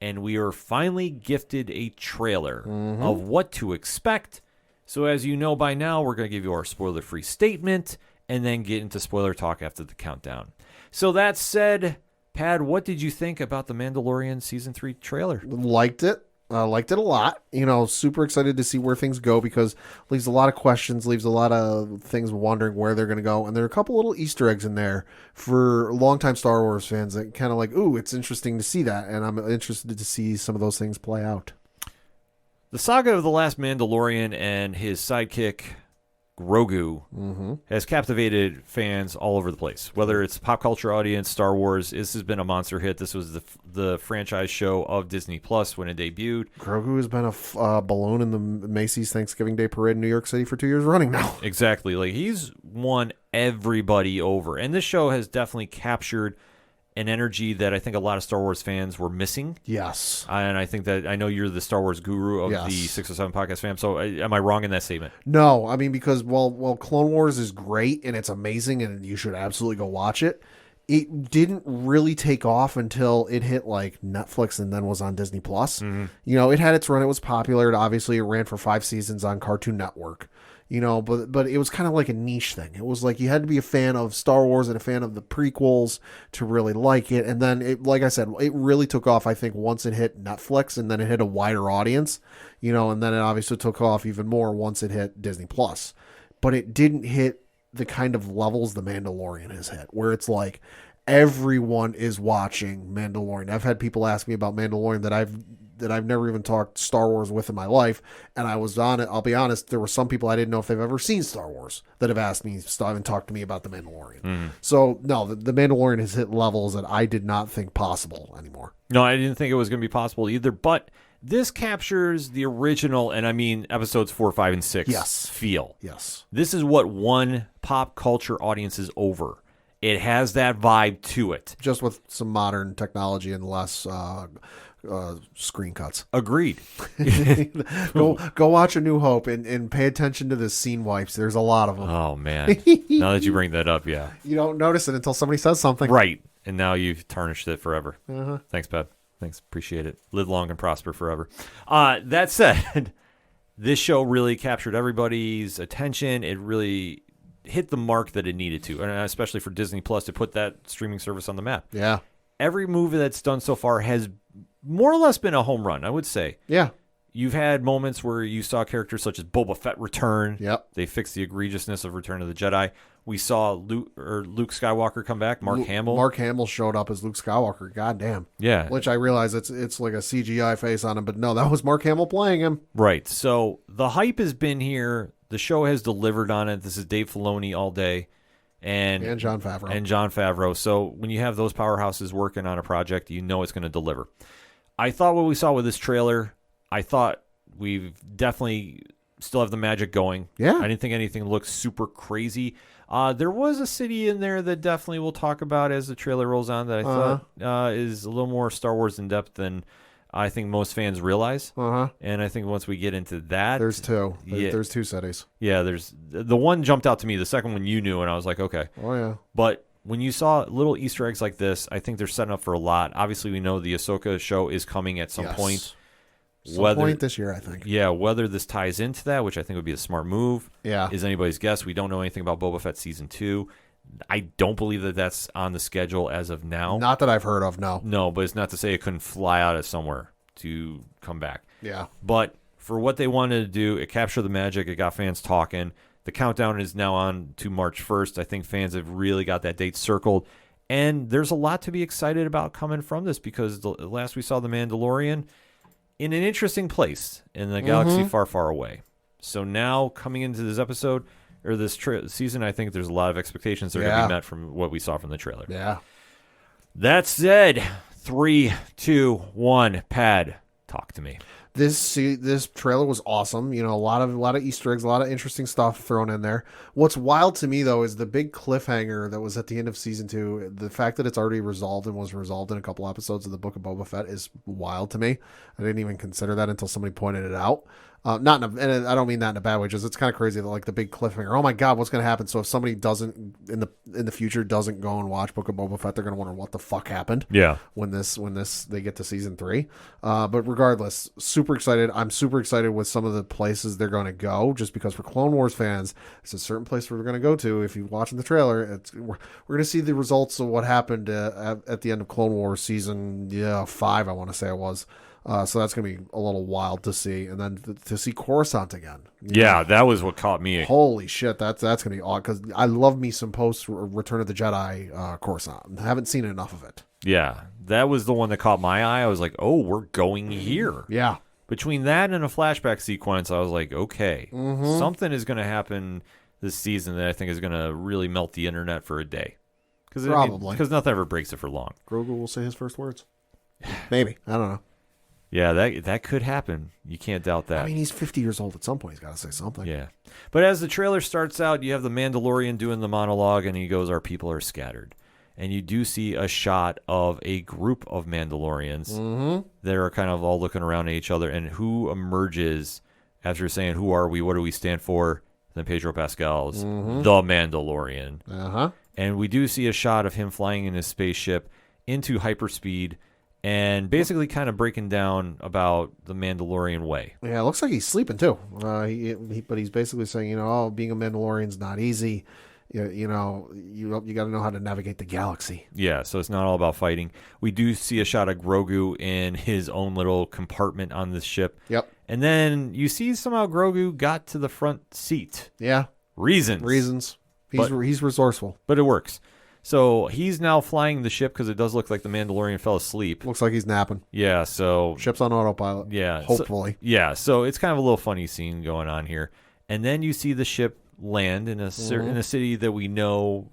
And we are finally gifted a trailer of what to expect. So as you know by now, we're going to give you our spoiler-free statement and then get into spoiler talk after the countdown. So that said, Pad, what did you think about the Mandalorian Season 3 trailer?
Liked it. Liked it a lot. Super excited to see where things go because leaves a lot of questions, leaves a lot of things wondering where they're going to go. And there are a couple little Easter eggs in there for longtime Star Wars fans that kind of like, ooh, it's interesting to see that. And I'm interested to see some of those things play out.
The saga of The Last Mandalorian and his sidekick, Grogu, has captivated fans all over the place. Whether it's pop culture audience, Star Wars, this has been a monster hit. This was the franchise show of Disney Plus when it debuted.
Grogu has been a balloon in the Macy's Thanksgiving Day Parade in New York City for 2 years running now.
Exactly. Like, he's won everybody over. And this show has definitely captured an energy that I think a lot of Star Wars fans were missing.
Yes.
And I think that I know you're the Star Wars guru of the 607 podcast fam. So am I wrong in that statement?
No, I mean, because while Clone Wars is great and it's amazing and you should absolutely go watch it, it didn't really take off until it hit like Netflix and then was on Disney Plus. It had its run. It was popular. Obviously, it ran for 5 seasons on Cartoon Network. But it was kind of like a niche thing. It was like you had to be a fan of Star Wars and a fan of the prequels to really like it. And then, like I said, it really took off, I think, once it hit Netflix and then it hit a wider audience, and then it obviously took off even more once it hit Disney Plus. But it didn't hit the kind of levels The Mandalorian has hit, where it's like everyone is watching Mandalorian. I've had people ask me about Mandalorian that I've never even talked Star Wars with in my life. And I was on it. I'll be honest. There were some people I didn't know if they've ever seen Star Wars that have asked me and talked to me about The Mandalorian. So no, the Mandalorian has hit levels that I did not think possible anymore.
No, I didn't think it was going to be possible either, but this captures the original, and I mean episodes 4, 5, and 6 feel.
Yes.
This is what one pop culture audience is over. It has that vibe to it.
Just with some modern technology and less screen cuts.
Agreed.
Go watch A New Hope and pay attention to the scene wipes. There's a lot of them.
Oh, man. Now that you bring that up, yeah.
You don't notice it until somebody says something.
Right. And now you've tarnished it forever. Thanks, Pat. Thanks. Appreciate it. Live long and prosper forever. That said, this show really captured everybody's attention. It really hit the mark that it needed to, and especially for Disney Plus to put that streaming service on the map.
Yeah.
Every movie that's done so far has more or less been a home run, I would say.
Yeah.
You've had moments where you saw characters such as Boba Fett return.
Yep.
They fixed the egregiousness of Return of the Jedi. We saw Luke Skywalker come back. Mark Hamill.
Mark Hamill showed up as Luke Skywalker. Goddamn.
Yeah.
Which I realize it's like a CGI face on him, but no, that was Mark Hamill playing him.
Right. So the hype has been here. The show has delivered on it. This is Dave Filoni all day. And
Jon Favreau.
So when you have those powerhouses working on a project, you know it's going to deliver. I thought what we saw with this trailer, I thought we've definitely still have the magic going.
Yeah.
I didn't think anything looked super crazy. There was a city in there that definitely we'll talk about as the trailer rolls on that I thought is a little more Star Wars in depth than I think most fans realize. And I think once we get into that,
there's two. There's 2 cities.
Yeah, there's the one jumped out to me. The second one you knew, and I was like, okay.
Oh yeah.
But when you saw little Easter eggs like this, I think they're setting up for a lot. Obviously, we know the Ahsoka show is coming at some point.
Some point this year, I think.
Yeah, whether this ties into that, which I think would be a smart move, is anybody's guess. We don't know anything about Boba Fett Season 2. I don't believe that that's on the schedule as of now.
Not that I've heard of, no.
No, but it's not to say it couldn't fly out of somewhere to come back.
Yeah.
But for what they wanted to do, it captured the magic. It got fans talking. The countdown is now on to March 1st. I think fans have really got that date circled. And there's a lot to be excited about coming from this because the last we saw The Mandalorian in an interesting place in the galaxy far, far away. So now coming into this episode or this season, I think there's a lot of expectations that are going to be met from what we saw from the trailer.
Yeah.
That said, 3, 2, 1, Pad, talk to me.
This trailer was awesome. You know, a lot of Easter eggs, a lot of interesting stuff thrown in there. What's wild to me though is the big cliffhanger that was at the end of season 2. The fact that it's already resolved and was resolved in a couple episodes of the Book of Boba Fett is wild to me. I didn't even consider that until somebody pointed it out. Not in and I don't mean that in a bad way. Just it's kind of crazy that like the big cliffhanger. Oh my God, what's going to happen? So if somebody doesn't in the future doesn't go and watch Book of Boba Fett, they're going to wonder what the fuck happened.
Yeah.
When they get to season 3. But regardless, super excited. I'm super excited with some of the places they're going to go. Just because for Clone Wars fans, there's a certain place we're going to go to. If you're watching the trailer, we're going to see the results of what happened at the end of Clone Wars season 5. I want to say it was. So that's going to be a little wild to see. And then to see Coruscant again.
Yeah, that was what caught me.
Holy shit, that's going to be odd because I love me some post Return of the Jedi Coruscant. I haven't seen enough of it.
Yeah, that was the one that caught my eye. I was like, oh, we're going here.
Yeah.
Between that and a flashback sequence, I was like, okay, something is going to happen this season that I think is going to really melt the internet for a day.
Probably.
Because nothing ever breaks it for long.
Grogu will say his first words. Maybe. I don't know.
Yeah, that could happen. You can't doubt that.
I mean, he's 50 years old. At some point, he's got to say something.
Yeah. But as the trailer starts out, you have the Mandalorian doing the monologue, and he goes, our people are scattered. And you do see a shot of a group of Mandalorians that are kind of all looking around at each other. And who emerges after saying, who are we? What do we stand for? Then Pedro Pascal's the Mandalorian.
Uh-huh.
And we do see a shot of him flying in his spaceship into hyperspeed and basically kind of breaking down about the Mandalorian way.
Yeah, it looks like he's sleeping too. But he's basically saying, being a Mandalorian's not easy. You got to know how to navigate the galaxy.
Yeah, so it's not all about fighting. We do see a shot of Grogu in his own little compartment on this ship.
Yep.
And then you see somehow Grogu got to the front seat.
Yeah.
Reasons.
He's resourceful.
But it works. So he's now flying the ship because it does look like the Mandalorian fell asleep.
Looks like he's napping.
Yeah, so...
Ship's on autopilot.
Yeah.
Hopefully.
So it's kind of a little funny scene going on here. And then you see the ship land in a city that we know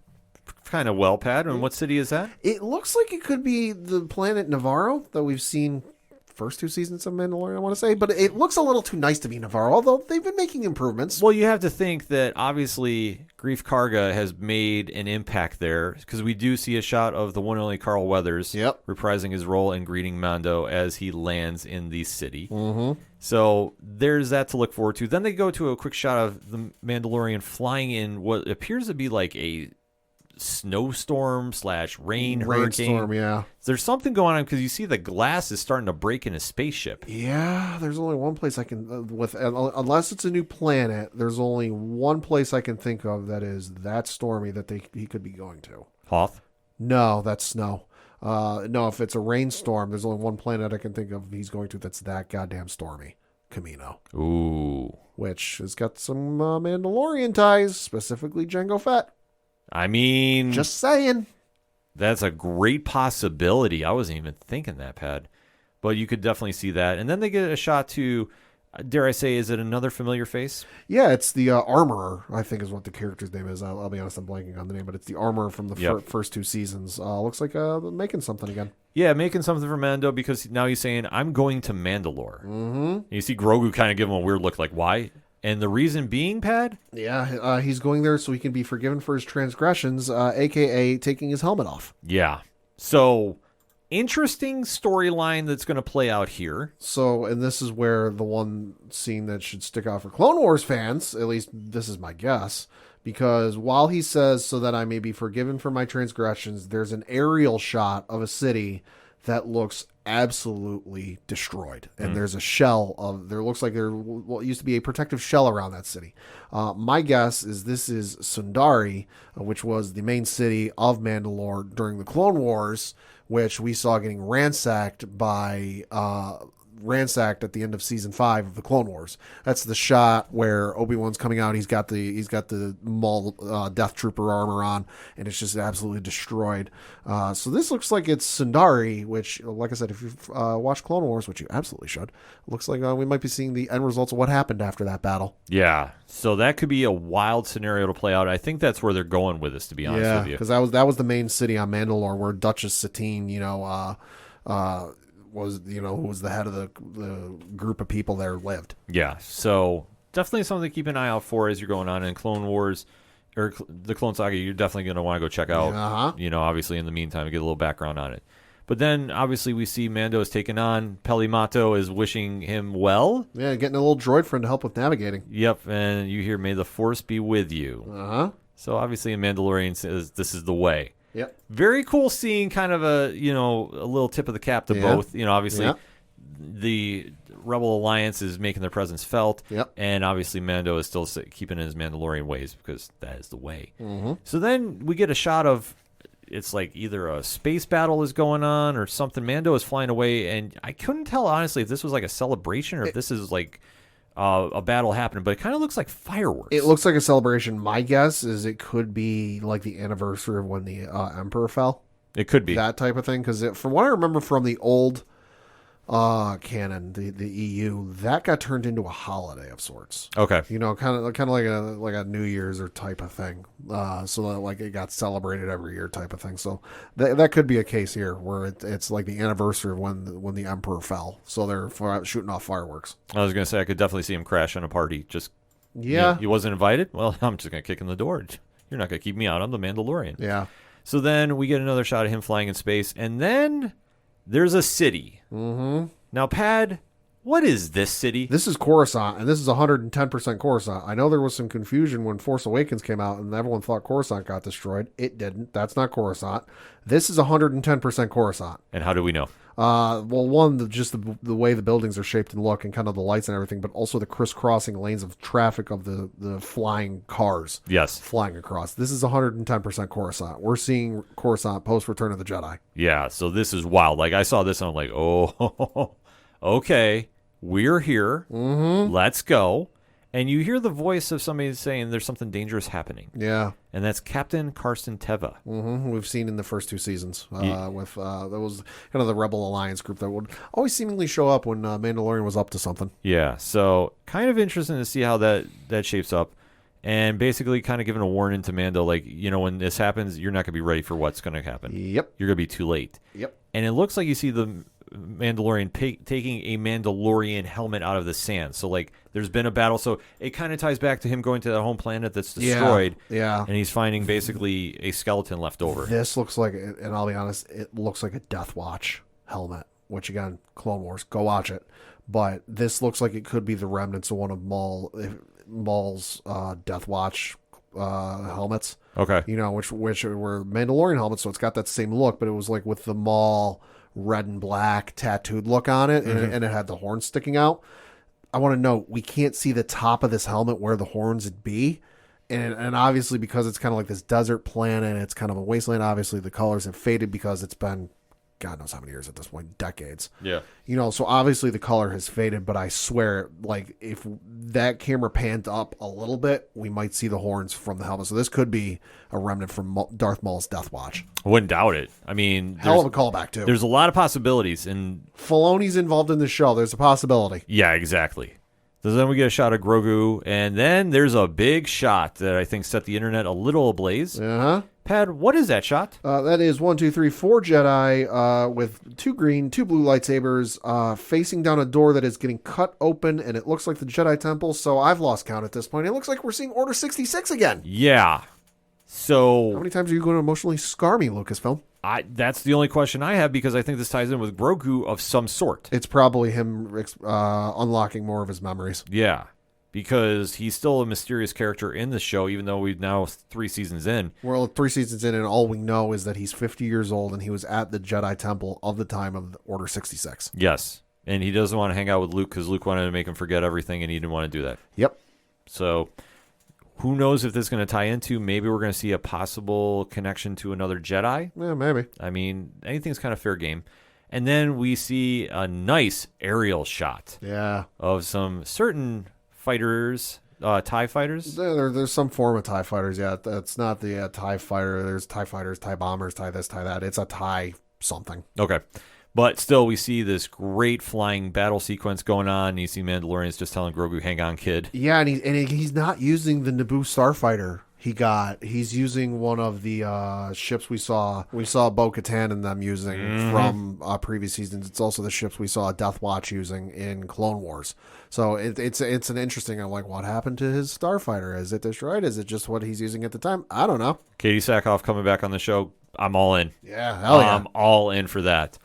kind of well, Pat. And what city is that?
It looks like it could be the planet Navarro that we've seen first 2 seasons of Mandalorian, I want to say. But it looks a little too nice to be Navarro, although they've been making improvements.
Well, you have to think that obviously Grief Karga has made an impact there because we do see a shot of the one and only Carl Weathers reprising his role in greeting Mando as he lands in the city. So there's that to look forward to. Then they go to a quick shot of the Mandalorian flying in what appears to be like a snowstorm / rain hurricane.
Yeah.
There's something going on because you see the glass is starting to break in his spaceship.
Yeah, there's only one place I can unless it's a new planet. There's only one place I can think of that is that stormy that he could be going to.
Hoth?
No, that's snow. No, if it's a rainstorm, there's only one planet I can think of he's going to that's that goddamn stormy. Camino.
Ooh.
Which has got some Mandalorian ties, specifically Jango Fett.
I mean...
Just saying.
That's a great possibility. I wasn't even thinking that, Pat. But you could definitely see that. And then they get a shot to, dare I say, is it another familiar face?
Yeah, it's the Armorer, I think is what the character's name is. I'll be honest, I'm blanking on the name, but it's the Armorer from the first 2 seasons. Looks like making something again. Yeah,
making something for Mando because now he's saying, I'm going to Mandalore. You see Grogu kind of give him a weird look like, why? And the reason being, Pat?
Yeah, he's going there so he can be forgiven for his transgressions, a.k.a. taking his helmet off.
Yeah. So, interesting storyline that's going to play out here.
So, and this is where the one scene that should stick out for Clone Wars fans, at least this is my guess, because while he says, so that I may be forgiven for my transgressions, there's an aerial shot of a city that looks absolutely destroyed. And there's a shell there looks like there used to be a protective shell around that city. My guess is this is Sundari, which was the main city of Mandalore during the Clone Wars, which we saw getting ransacked at the end of season 5 of the Clone Wars. That's the shot where Obi-Wan's coming out. He's got the Maul Death Trooper armor on, and it's just absolutely destroyed. So this looks like it's Sundari, which, like I said, if you've watched Clone Wars, which you absolutely should, looks like we might be seeing the end results of what happened after that battle.
Yeah, so that could be a wild scenario to play out. I think that's where they're going with this, to be honest with you.
Because that was the main city on Mandalore where Duchess Satine, was who was the head of the group of people there lived.
Yeah, so definitely something to keep an eye out for as you're going on in Clone Wars or the Clone Saga. You're definitely going to want to go check out. Obviously in the meantime, get a little background on it. But then, obviously, we see Mando is taken on. Pelimato is wishing him well.
Yeah, getting a little droid friend to help with navigating.
Yep, and you hear, "May the Force be with you." So, obviously, in Mandalorian says this is the way.
Yep.
Very cool seeing kind of a little tip of the cap to both. Obviously, the Rebel Alliance is making their presence felt.
Yep.
And, obviously, Mando is still keeping his Mandalorian ways because that is the way.
Mm-hmm.
So then we get a shot of... It's like either a space battle is going on or something. Mando is flying away, and I couldn't tell, honestly, if this was like a celebration or if this is like a battle happening, but it kind of looks like fireworks.
It looks like a celebration. My guess is it could be like the anniversary of when the Emperor fell.
It could be.
That type of thing, because from what I remember from the old canon, the EU, that got turned into a holiday of sorts.
Okay.
Kind of like a New Year's or type of thing. So that, like, it got celebrated every year type of thing. So that could be a case here where it's like the anniversary of when the Emperor fell. So they're shooting off fireworks.
I was going to say I could definitely see him crash on a party. Just
yeah,
he wasn't invited. Well, I'm just going to kick in the door. You're not going to keep me out. I'm the Mandalorian.
Yeah.
So then we get another shot of him flying in space, and then there's a city.
Mm-hmm.
Now, Pad, what is this city?
This is Coruscant, and this is 110% Coruscant. I know there was some confusion when Force Awakens came out, and everyone thought Coruscant got destroyed. It didn't. That's not Coruscant. This is 110% Coruscant.
And how do we know?
Well, one, just the way the buildings are shaped and look and kind of the lights and everything, but also the crisscrossing lanes of traffic of the flying cars.
Yes.
Flying across. This is 110% Coruscant. We're seeing Coruscant post Return of the Jedi.
Yeah, so this is wild. Like, I saw this and I'm like, oh, okay, we're here.
Mm-hmm.
Let's go. And you hear the voice of somebody saying there's something dangerous happening.
Yeah.
And that's Captain Karsten Teva.
Mm-hmm. We've seen in the first two seasons with that was kind of the Rebel Alliance group that would always seemingly show up when Mandalorian was up to something.
Yeah, so kind of interesting to see how that shapes up. And basically kind of giving a warning to Mando, like, when this happens, you're not going to be ready for what's going to happen.
Yep.
You're going to be too late.
Yep.
And it looks like you see the Mandalorian taking a Mandalorian helmet out of the sand. So, like, there's been a battle. So it kind of ties back to him going to the home planet that's destroyed.
Yeah.
And he's finding basically a skeleton left over.
This looks like, and I'll be honest, it looks like a Death Watch helmet, which, again, Clone Wars, go watch it. But this looks like it could be the remnants of one of Maul's Death Watch helmets.
Okay.
Which were Mandalorian helmets, so it's got that same look, but it was like with the Maul red and black tattooed look on it, and it had the horns sticking out. I want to note, we can't see the top of this helmet where the horns would be. And obviously, because it's kind of like this desert planet, it's kind of a wasteland, obviously the colors have faded because it's been God knows how many years at this point, decades.
Yeah.
So obviously the color has faded, but I swear, like, if that camera panned up a little bit, we might see the horns from the helmet. So this could be a remnant from Darth Maul's Death Watch.
I wouldn't doubt it. I mean,
hell of a callback, too.
There's a lot of possibilities. And
Filoni's involved in the show. There's a possibility.
Yeah, exactly. So then we get a shot of Grogu, and then there's a big shot that I think set the internet a little ablaze.
Uh-huh.
Pad, what is that shot?
That is 4 Jedi with 2 green, 2 blue lightsabers facing down a door that is getting cut open, and it looks like the Jedi Temple, so I've lost count at this point. It looks like we're seeing Order 66 again.
Yeah. So
how many times are you going to emotionally scar me, Lucasfilm?
That's the only question I have, because I think this ties in with Grogu of some sort.
It's probably him unlocking more of his memories.
Yeah. Because he's still a mysterious character in the show, even though we've now 3 seasons in.
We're 3 seasons in, and all we know is that he's 50 years old, and he was at the Jedi Temple of the time of Order 66.
Yes. And he doesn't want to hang out with Luke because Luke wanted to make him forget everything, and he didn't want to do that.
Yep.
So who knows if this is going to tie into, maybe we're going to see a possible connection to another Jedi.
Yeah, maybe.
I mean, anything's kind of fair game. And then we see a nice aerial shot of some certain fighters, TIE fighters.
There's some form of TIE fighters, yeah. It's not the TIE fighter. There's TIE fighters, TIE bombers, TIE this, TIE that. It's a TIE something.
Okay. But still, we see this great flying battle sequence going on. And you see Mandalorian's just telling Grogu, hang on, kid.
Yeah, and he's not using the Naboo starfighter. He's using one of the ships we saw Bo-Katan and them using from previous seasons. It's also the ships we saw Death Watch using in Clone Wars. So it's an interesting. I'm like, what happened to his starfighter? Is it destroyed? Is it just what he's using at the time? I don't know.
Katie Sackhoff coming back on the show. I'm all in.
Yeah, hell yeah.
I'm all in for that.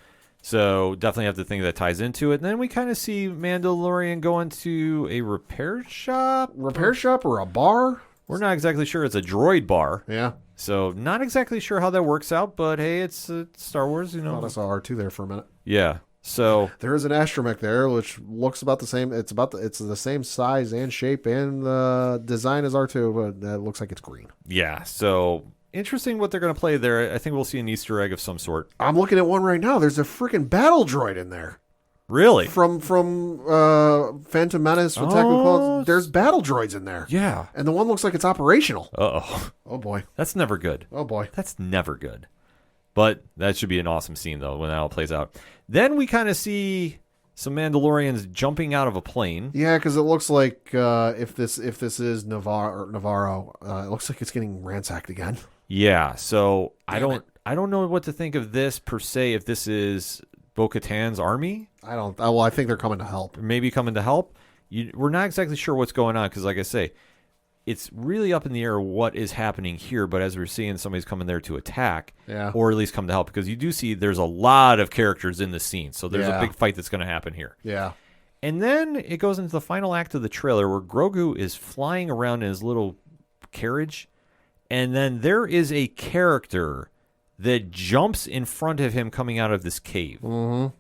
So definitely have to think that ties into it. And then we kind of see Mandalorian going to a repair shop
or a bar.
We're not exactly sure. It's a droid bar.
Yeah.
So not exactly sure how that works out, but hey, it's Star Wars, you know.
I thought I saw R2 there for a minute.
Yeah. So
there is an astromech there, which looks about the same. It's the same size and shape and design as R2, but it looks like it's green.
Yeah. So interesting what they're going to play there. I think we'll see an Easter egg of some sort.
I'm looking at one right now. There's a freaking battle droid in there.
Really?
From Phantom Menace with Attack of the Clones, there's battle droids in there.
Yeah.
And the one looks like it's operational.
Uh-oh.
Oh, boy.
That's never good.
Oh, boy.
That's never good. But that should be an awesome scene, though, when that all plays out. Then we kind of see some Mandalorians jumping out of a plane.
Yeah, because it looks like if this is Navarro, it looks like it's getting ransacked again.
Yeah, so I don't know what to think of this per se, if this is Bo-Katan's army.
I think they're coming to help.
Maybe coming to help. We're not exactly sure what's going on because, like I say, it's really up in the air what is happening here. But as we're seeing, somebody's coming there to attack, or at least come to help, because you do see there's a lot of characters in the scene. So there's a big fight that's going to happen here.
Yeah.
And then it goes into the final act of the trailer where Grogu is flying around in his little carriage, and then there is a character that jumps in front of him coming out of this cave.
Mm-hmm.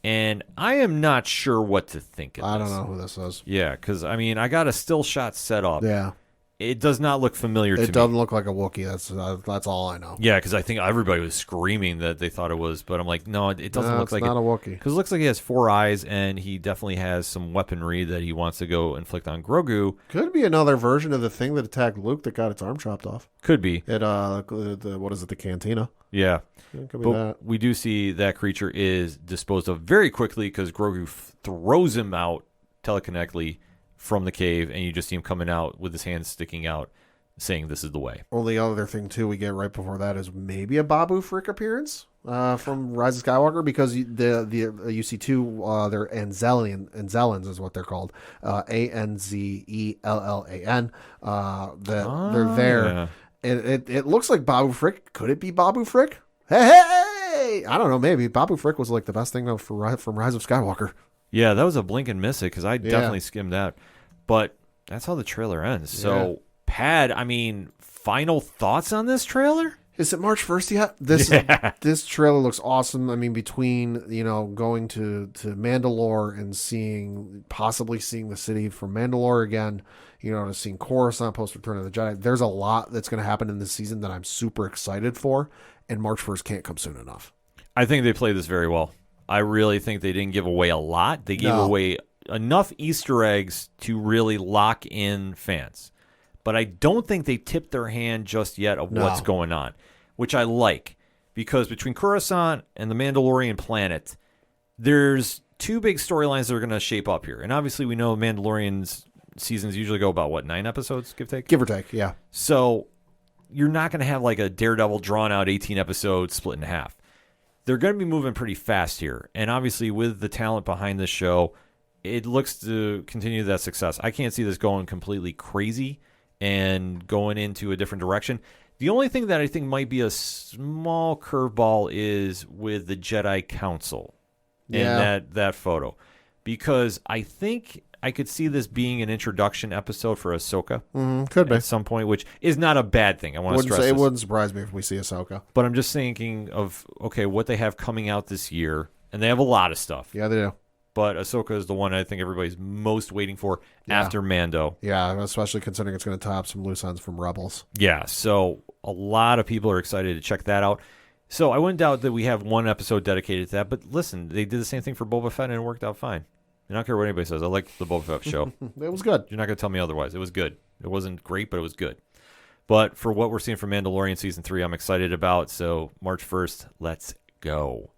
And I am not sure what to think of this.
I don't know who this is.
Yeah, because, I mean, I got a still shot set up.
Yeah.
It does not look familiar to me.
It doesn't look like a Wookiee. That's all I know.
Yeah, because I think everybody was screaming that they thought it was, but I'm like, no, it doesn't look like
it's not a Wookiee.
Because it looks like he has 4 eyes, and he definitely has some weaponry that he wants to go inflict on Grogu.
Could be another version of the thing that attacked Luke that got its arm chopped off.
Could be.
At what is it, the cantina?
Yeah.
It could be
but
that.
We do see that creature is disposed of very quickly because Grogu throws him out telekinetically from the cave, and you just see him coming out with his hands sticking out, saying this is the way.
Well, the other thing, too, we get right before that is maybe a Babu Frick appearance from Rise of Skywalker, because you see two, they're Anzellans is what they're called, Anzellan, they're there.
Yeah.
And it looks like Babu Frick. Could it be Babu Frick? Hey! I don't know, maybe. Babu Frick was like the best thing from Rise of Skywalker.
Yeah, that was a blink and miss it, because I definitely skimmed that. But that's how the trailer ends. So, Pad, I mean, final thoughts on this trailer?
Is it March 1st yet? This trailer looks awesome. I mean, between, going to Mandalore and possibly seeing the city from Mandalore again, to seeing Coruscant post Return of the Jedi, there's a lot that's going to happen in this season that I'm super excited for, and March 1st can't come soon enough.
I think they played this very well. I really think they didn't give away a lot. They gave away enough Easter eggs to really lock in fans. But I don't think they tipped their hand just yet of what's going on, which I like. Because between Coruscant and the Mandalorian planet, there's 2 big storylines that are going to shape up here. And obviously we know Mandalorian's seasons usually go about, 9 episodes, give or take?
Give or take, yeah.
So you're not going to have like a Daredevil drawn-out 18 episodes split in half. They're going to be moving pretty fast here. And obviously with the talent behind this show, it looks to continue that success. I can't see this going completely crazy and going into a different direction. The only thing that I think might be a small curveball is with the Jedi Council and that photo. Because I think I could see this being an introduction episode for Ahsoka.
Could be.
At some point, which is not a bad thing. I want to stress this.
It wouldn't surprise me if we see Ahsoka.
But I'm just thinking of, what they have coming out this year. And they have a lot of stuff.
Yeah, they do.
But Ahsoka is the one I think everybody's most waiting for after Mando.
Yeah, especially considering it's going to tie up some loose ends from Rebels.
Yeah, so a lot of people are excited to check that out. So I wouldn't doubt that we have one episode dedicated to that. But listen, they did the same thing for Boba Fett and it worked out fine. I don't care what anybody says. I like the Boba Fett show.
It was good.
You're not going to tell me otherwise. It was good. It wasn't great, but it was good. But for what we're seeing from Mandalorian Season 3, I'm excited about. So March 1st, let's go.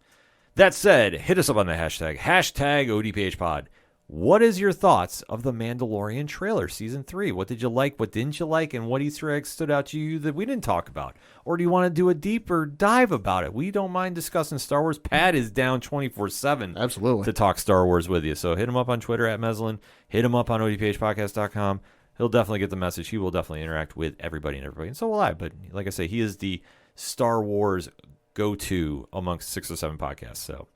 That said, hit us up on the hashtag ODPHpod. What is your thoughts of the Mandalorian trailer, season 3? What did you like? What didn't you like? And what Easter eggs stood out to you that we didn't talk about? Or do you want to do a deeper dive about it? We don't mind discussing Star Wars. Pat is down 24/7
Absolutely.
to talk Star Wars with you. So hit him up on Twitter at Meslin. Hit him up on ODPHpodcast.com. He'll definitely get the message. He will definitely interact with everybody and everybody. And so will I. But like I say, he is the Star Wars go-to amongst 6 or 7 podcasts. So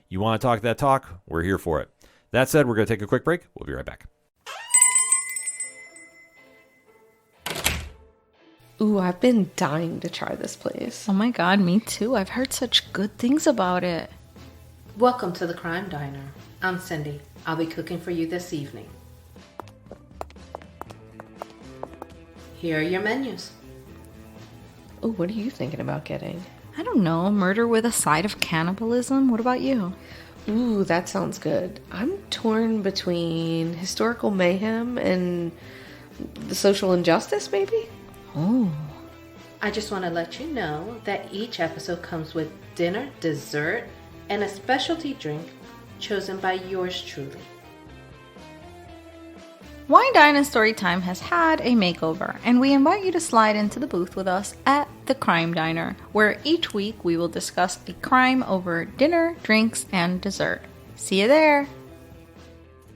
you want to talk that talk? We're here for it. That said, we're going to take a quick break. We'll be right back.
Ooh, I've been dying to try this place.
Oh my god, me too. I've heard such good things about it.
Welcome to the Crime Diner. I'm Cindy. I'll be cooking for you this evening. Here are your menus.
Oh, what are you thinking about getting?
I don't know, murder with a side of cannibalism? What about you?
Ooh, that sounds good. I'm torn between historical mayhem and the social injustice, maybe?
Oh.
I just want to let you know that each episode comes with dinner, dessert, and a specialty drink chosen by yours truly.
Wine Dine and Storytime has had a makeover, and we invite you to slide into the booth with us at the Crime Diner, where each week we will discuss a crime over dinner, drinks, and dessert. See you there!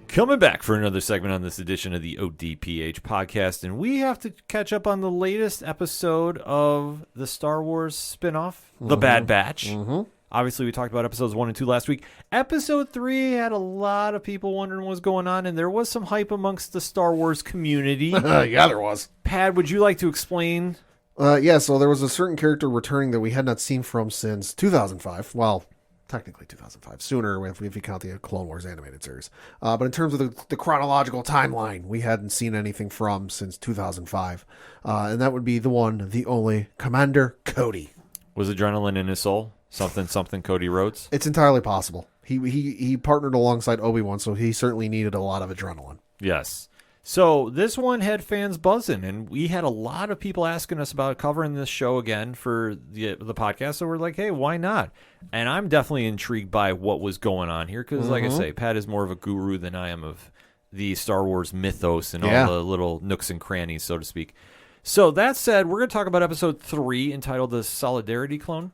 Coming back for another segment on this edition of the ODPH podcast, and we have to catch up on the latest episode of the Star Wars spinoff, The Bad Batch. Obviously, we talked about episodes 1 and 2 last week. Episode 3 had a lot of people wondering what was going on, and there was some hype amongst the Star Wars community.
Yeah, there was.
Pat, would you like to explain?
Yeah, so there was a certain character returning that we had not seen from since 2005. Well, technically 2005. Sooner if you count the Clone Wars animated series. But in terms of the chronological timeline, we hadn't seen anything from since 2005. And that would be the one, the only, Commander Cody.
Was adrenaline in his soul? Something Cody Rhodes?
It's entirely possible. He partnered alongside Obi-Wan, so he certainly needed a lot of adrenaline.
Yes. So this one had fans buzzing, and we had a lot of people asking us about covering this show again for the podcast. So we're like, hey, why not? And I'm definitely intrigued by what was going on here because, like I say, Pat is more of a guru than I am of the Star Wars mythos and all the little nooks and crannies, so to speak. So that said, we're going to talk about episode 3 entitled The Solidarity Clone.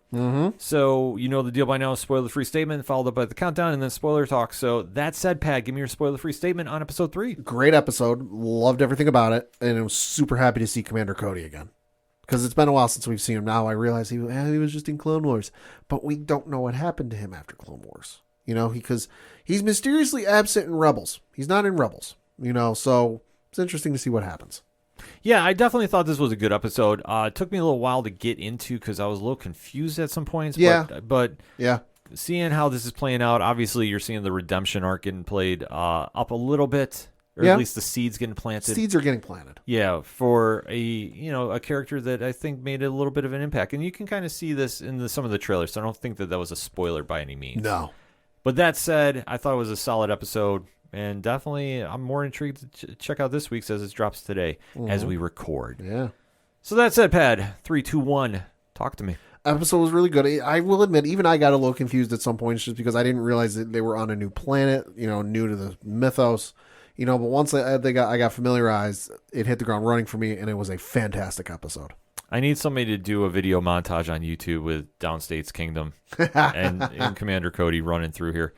So you know the deal by now, spoiler-free statement followed up by the countdown and then spoiler talk. So that said, Pat, give me your spoiler-free statement on episode 3.
Great episode. Loved everything about it. And I was super happy to see Commander Cody again. Because it's been a while since we've seen him. Now I realize he was just in Clone Wars. But we don't know what happened to him after Clone Wars. You know, because he's mysteriously absent in Rebels. He's not in Rebels. You know, so it's interesting to see what happens.
Yeah, I definitely thought this was a good episode. It took me a little while to get into because I was a little confused at some points.
Yeah.
But
yeah,
seeing how this is playing out, obviously you're seeing the redemption arc getting played up a little bit, or at least the seeds getting planted.
Seeds are getting planted.
Yeah, for a character that I think made a little bit of an impact, and you can kind of see this in some of the trailers. So I don't think that was a spoiler by any means.
No.
But that said, I thought it was a solid episode. And definitely, I'm more intrigued to check out this week's as it drops today as we record.
Yeah.
So that said, Pad, 3, 2, 1, talk to me.
Episode was really good. I will admit, even I got a little confused at some points just because I didn't realize that they were on a new planet, new to the mythos, but once I got familiarized, it hit the ground running for me, and it was a fantastic episode.
I need somebody to do a video montage on YouTube with Downstate's Kingdom and Commander Cody running through here.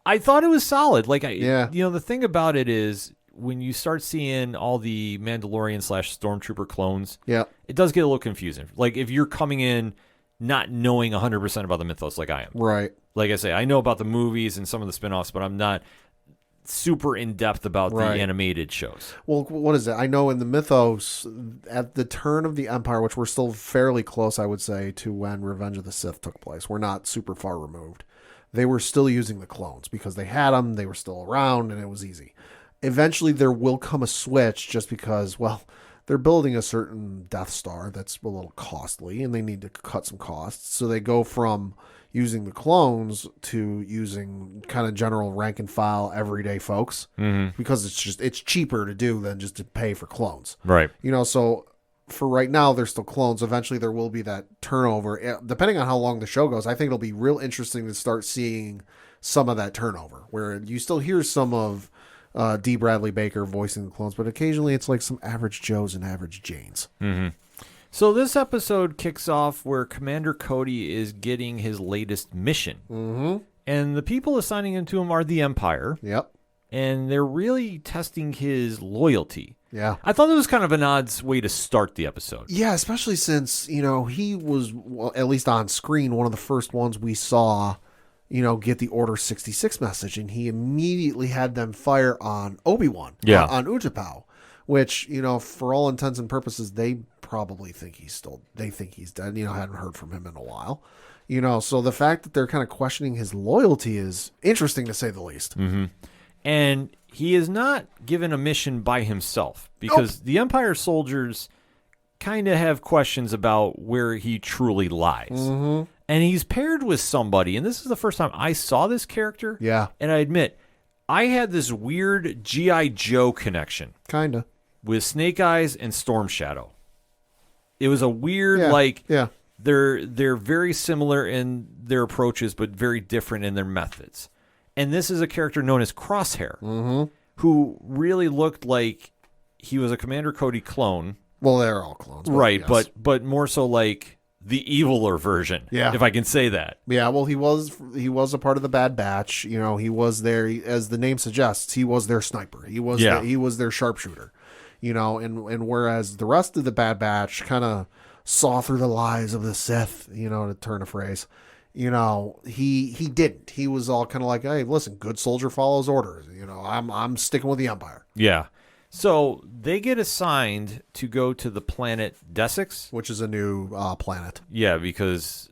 I thought it was solid. The thing about it is when you start seeing all the Mandalorian / Stormtrooper clones, it does get a little confusing. Like if you're coming in not knowing 100% about the mythos like I am.
Right.
Like I say, I know about the movies and some of the spinoffs, but I'm not super in-depth about the animated shows.
Well, what is it? I know in the mythos, at the turn of the Empire, which we're still fairly close, I would say, to when Revenge of the Sith took place. We're not super far removed. They were still using the clones because they had them, they were still around, and it was easy. Eventually, there will come a switch just because, they're building a certain Death Star that's a little costly, and they need to cut some costs. So they go from using the clones to using kind of general rank and file everyday folks because it's cheaper to do than just to pay for clones.
Right.
So for right now, they're still clones. Eventually, there will be that turnover. Depending on how long the show goes, I think it'll be real interesting to start seeing some of that turnover, where you still hear some of D. Bradley Baker voicing the clones, but occasionally it's like some average Joes and average Janes.
So this episode kicks off where Commander Cody is getting his latest mission. And the people assigning him to him are the Empire.
Yep.
And they're really testing his loyalty.
Yeah.
I thought it was kind of an odd way to start the episode.
Yeah, especially since, he was, well, at least on screen, one of the first ones we saw, get the Order 66 message, and he immediately had them fire on Obi-Wan, on Utapau, which, for all intents and purposes, they probably think he's dead, hadn't heard from him in a while. So the fact that they're kind of questioning his loyalty is interesting to say the least.
And he is not given a mission by himself because the Empire soldiers kind of have questions about where he truly lies. And he's paired with somebody, and this is the first time I saw this character.
Yeah.
And I admit, I had this weird G.I. Joe connection.
Kind of.
With Snake Eyes and Storm Shadow. It was a weird, they're very similar in their approaches, but very different in their methods. And this is a character known as Crosshair, who really looked like he was a Commander Cody clone.
Well, they're all clones.
Right,
yes.
but more so like the eviler version, if I can say that.
Yeah, well, he was a part of the Bad Batch. He was there, as the name suggests, he was their sniper. He was their sharpshooter. And whereas the rest of the Bad Batch kind of saw through the lies of the Sith, to turn a phrase, he didn't. He was all kind of like, hey, listen, good soldier follows orders. I'm sticking with the Empire.
Yeah. So they get assigned to go to the planet Desix,
which is a new planet.
Yeah, because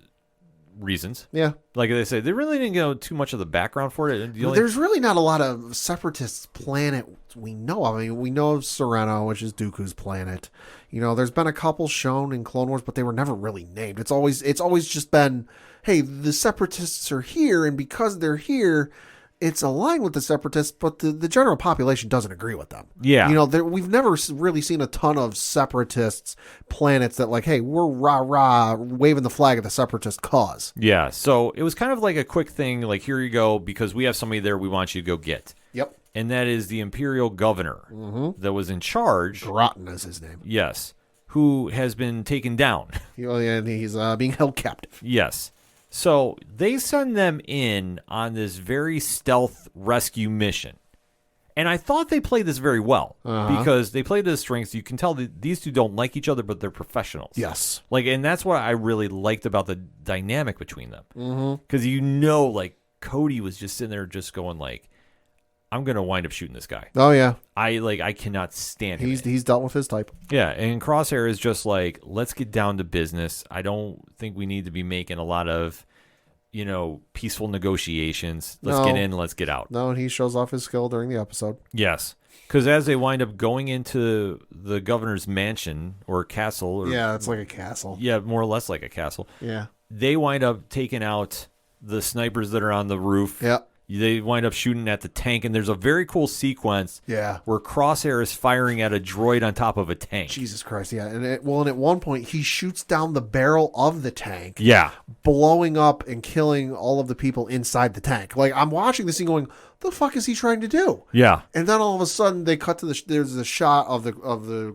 reasons.
Yeah.
Like they say, they really didn't go too much of the background for it.
There's really not a lot of Separatists planet we know of. I mean, we know of Sereno, which is Dooku's planet. There's been a couple shown in Clone Wars, but they were never really named. It's always just been, hey, the Separatists are here, and because they're here, it's aligned with the Separatists, but the general population doesn't agree with them.
Yeah.
We've never really seen a ton of Separatists planets that like, hey, we're rah-rah waving the flag of the Separatist cause.
Yeah, so it was kind of like a quick thing, like, here you go, because we have somebody there we want you to go get.
Yep.
And that is the Imperial Governor that was in charge.
Groton is his name.
Yes. Who has been taken down.
And he's being held captive.
Yes. So they send them in on this very stealth rescue mission. And I thought they played this very well because they played to the strengths. You can tell that these two don't like each other, but they're professionals.
Yes.
And that's what I really liked about the dynamic between them. Because Cody was just sitting there just going like, I'm going to wind up shooting this guy.
Oh, yeah.
I cannot stand him.
He's dealt with his type.
Yeah, and Crosshair is just like, let's get down to business. I don't think we need to be making a lot of, peaceful negotiations. Let's get in, let's get out.
No, and he shows off his skill during the episode.
Yes, because as they wind up going into the governor's mansion or castle.
Yeah, it's like a castle.
Yeah, more or less like a castle.
Yeah.
They wind up taking out the snipers that are on the roof.
Yeah.
They wind up shooting at the tank, and there's a very cool sequence where Crosshair is firing at a droid on top of a tank.
Jesus Christ, yeah. And at one point, he shoots down the barrel of the tank.
Yeah.
Blowing up and killing all of the people inside the tank. Like, I'm watching this scene going, the fuck is he trying to do?
Yeah.
And then all of a sudden, they cut to there's a shot of the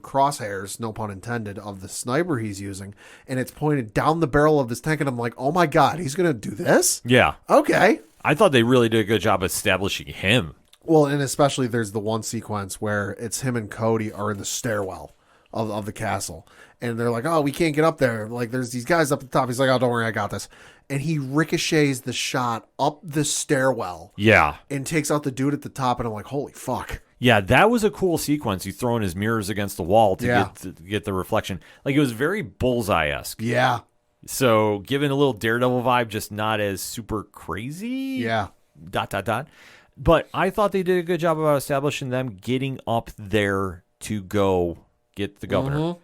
crosshairs, no pun intended, of the sniper he's using, and it's pointed down the barrel of this tank, and I'm like, oh my God, he's going to do this?
Yeah.
Okay.
I thought they really did a good job establishing him.
Well, and especially there's the one sequence where it's him and Cody are in the stairwell of the castle. And they're like, oh, we can't get up there. Like, there's these guys up at the top. He's like, oh, don't worry, I got this. And he ricochets the shot up the stairwell.
Yeah.
And takes out the dude at the top. And I'm like, holy fuck.
Yeah, that was a cool sequence. He's throwing his mirrors against the wall to get the reflection. Like, it was very Bullseye-esque.
Yeah.
So, given a little Daredevil vibe, just not as super crazy.
Yeah. ...
But I thought they did a good job about establishing them getting up there to go get the governor.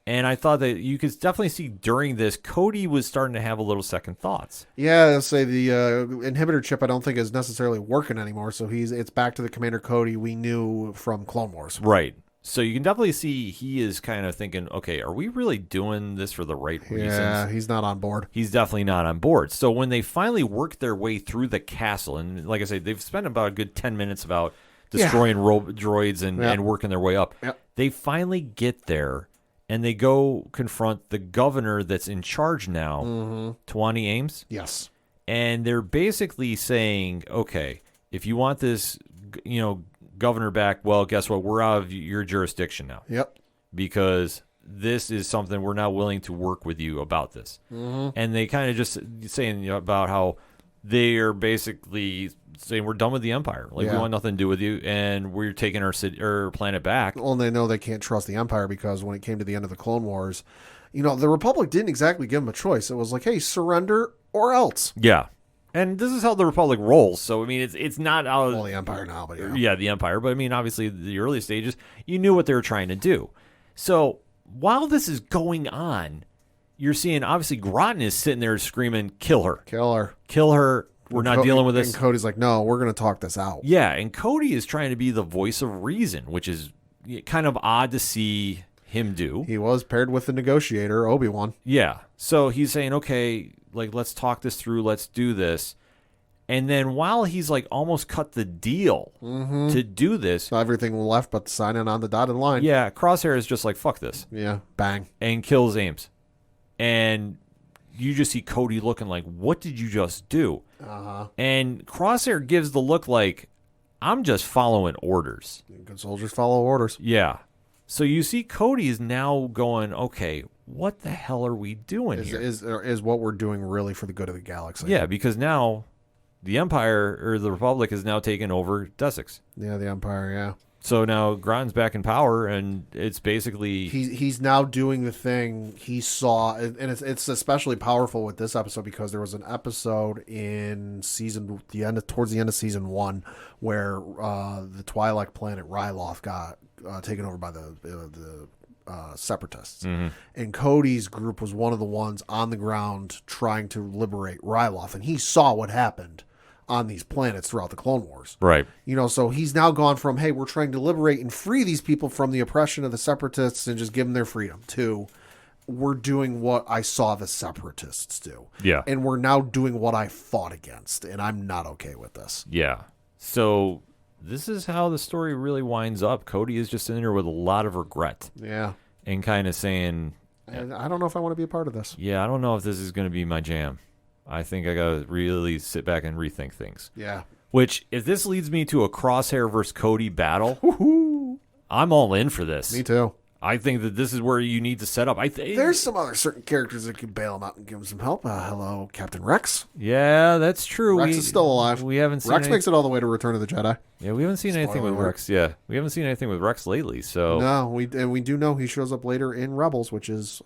And I thought that you could definitely see during this, Cody was starting to have a little second thoughts.
Yeah, let's say the inhibitor chip I don't think is necessarily working anymore. So it's back to the Commander Cody we knew from Clone Wars.
Right. So you can definitely see he is kind of thinking, okay, are we really doing this for the right reasons?
Yeah, he's not on board.
He's definitely not on board. So when they finally work their way through the castle, and like I said, they've spent about a good 10 minutes about destroying droids and working their way up.
Yep.
They finally get there, and they go confront the governor that's in charge now, Tawani Ames.
Yes.
And they're basically saying, okay, if you want this, governor back, well, guess what? We're out of your jurisdiction now.
Yep.
Because this is something we're not willing to work with you about this. And they kind of just saying about how they are basically saying we're done with the Empire. Like, we want nothing to do with you, and we're taking our city or planet back.
Well, they know they can't trust the Empire because when it came to the end of the Clone Wars, the Republic didn't exactly give them a choice. It was like, hey, surrender or else.
Yeah. And this is how the Republic rolls. So, I mean, it's not out
Well, the Empire now, but
yeah, the Empire. But, I mean, obviously, the early stages, you knew what they were trying to do. So, while this is going on, you're seeing, obviously, Groton is sitting there screaming, kill her.
Kill her.
Kill her. We're not dealing with this.
And Cody's like, no, we're going to talk this out.
Yeah, and Cody is trying to be the voice of reason, which is kind of odd to see him do.
He was paired with the negotiator, Obi-Wan.
Yeah. So he's saying, okay, like, let's talk this through. Let's do this. And then while he's like almost cut the deal to do this.
So everything left but signing on the dotted line.
Yeah, Crosshair is just like, fuck this.
Yeah, bang.
And kills Ames. And you just see Cody looking like, what did you just do? And Crosshair gives the look like, I'm just following orders.
Good soldiers follow orders.
Yeah. So you see Cody is now going, okay, what the hell are we doing here?
Is what we're doing really for the good of the galaxy?
Yeah, because now the Empire or the Republic has now taken over Desix.
Yeah, the Empire, yeah.
So now Groton's back in power, and it's basically
he's now doing the thing he saw, and it's especially powerful with this episode because there was an episode in towards the end of season 1 where the Twi'lek planet Ryloth got taken over by the separatists, and Cody's group was one of the ones on the ground trying to liberate Ryloth, and he saw what happened on these planets throughout the Clone Wars.
right.
So he's now gone from, hey, we're trying to liberate and free these people from the oppression of the separatists and just give them their freedom, to we're doing what I saw the separatists do.
Yeah.
And we're now doing what I fought against, and I'm not okay with this.
Yeah. So this is how the story really winds up. Cody is just in there with a lot of regret
Yeah.
and kind of saying,
And I don't know if I want to be a part of this.
yeah, I don't know if this is going to be my jam. I think I got to really sit back and rethink things.
Yeah.
Which, if this leads me to a Crosshair versus Cody battle, I'm all in for this.
Me too.
I think that this is where you need to set up.
There's some other certain characters that can bail him out and give him some help. Hello, Captain Rex.
Yeah, that's true.
Rex is still alive.
We haven't seen
Rex makes it all the way to Return of the Jedi.
Yeah, we haven't seen anything with
alert.
Rex. Yeah, we haven't seen anything with Rex lately. So
No, we do know he shows up later in Rebels, which is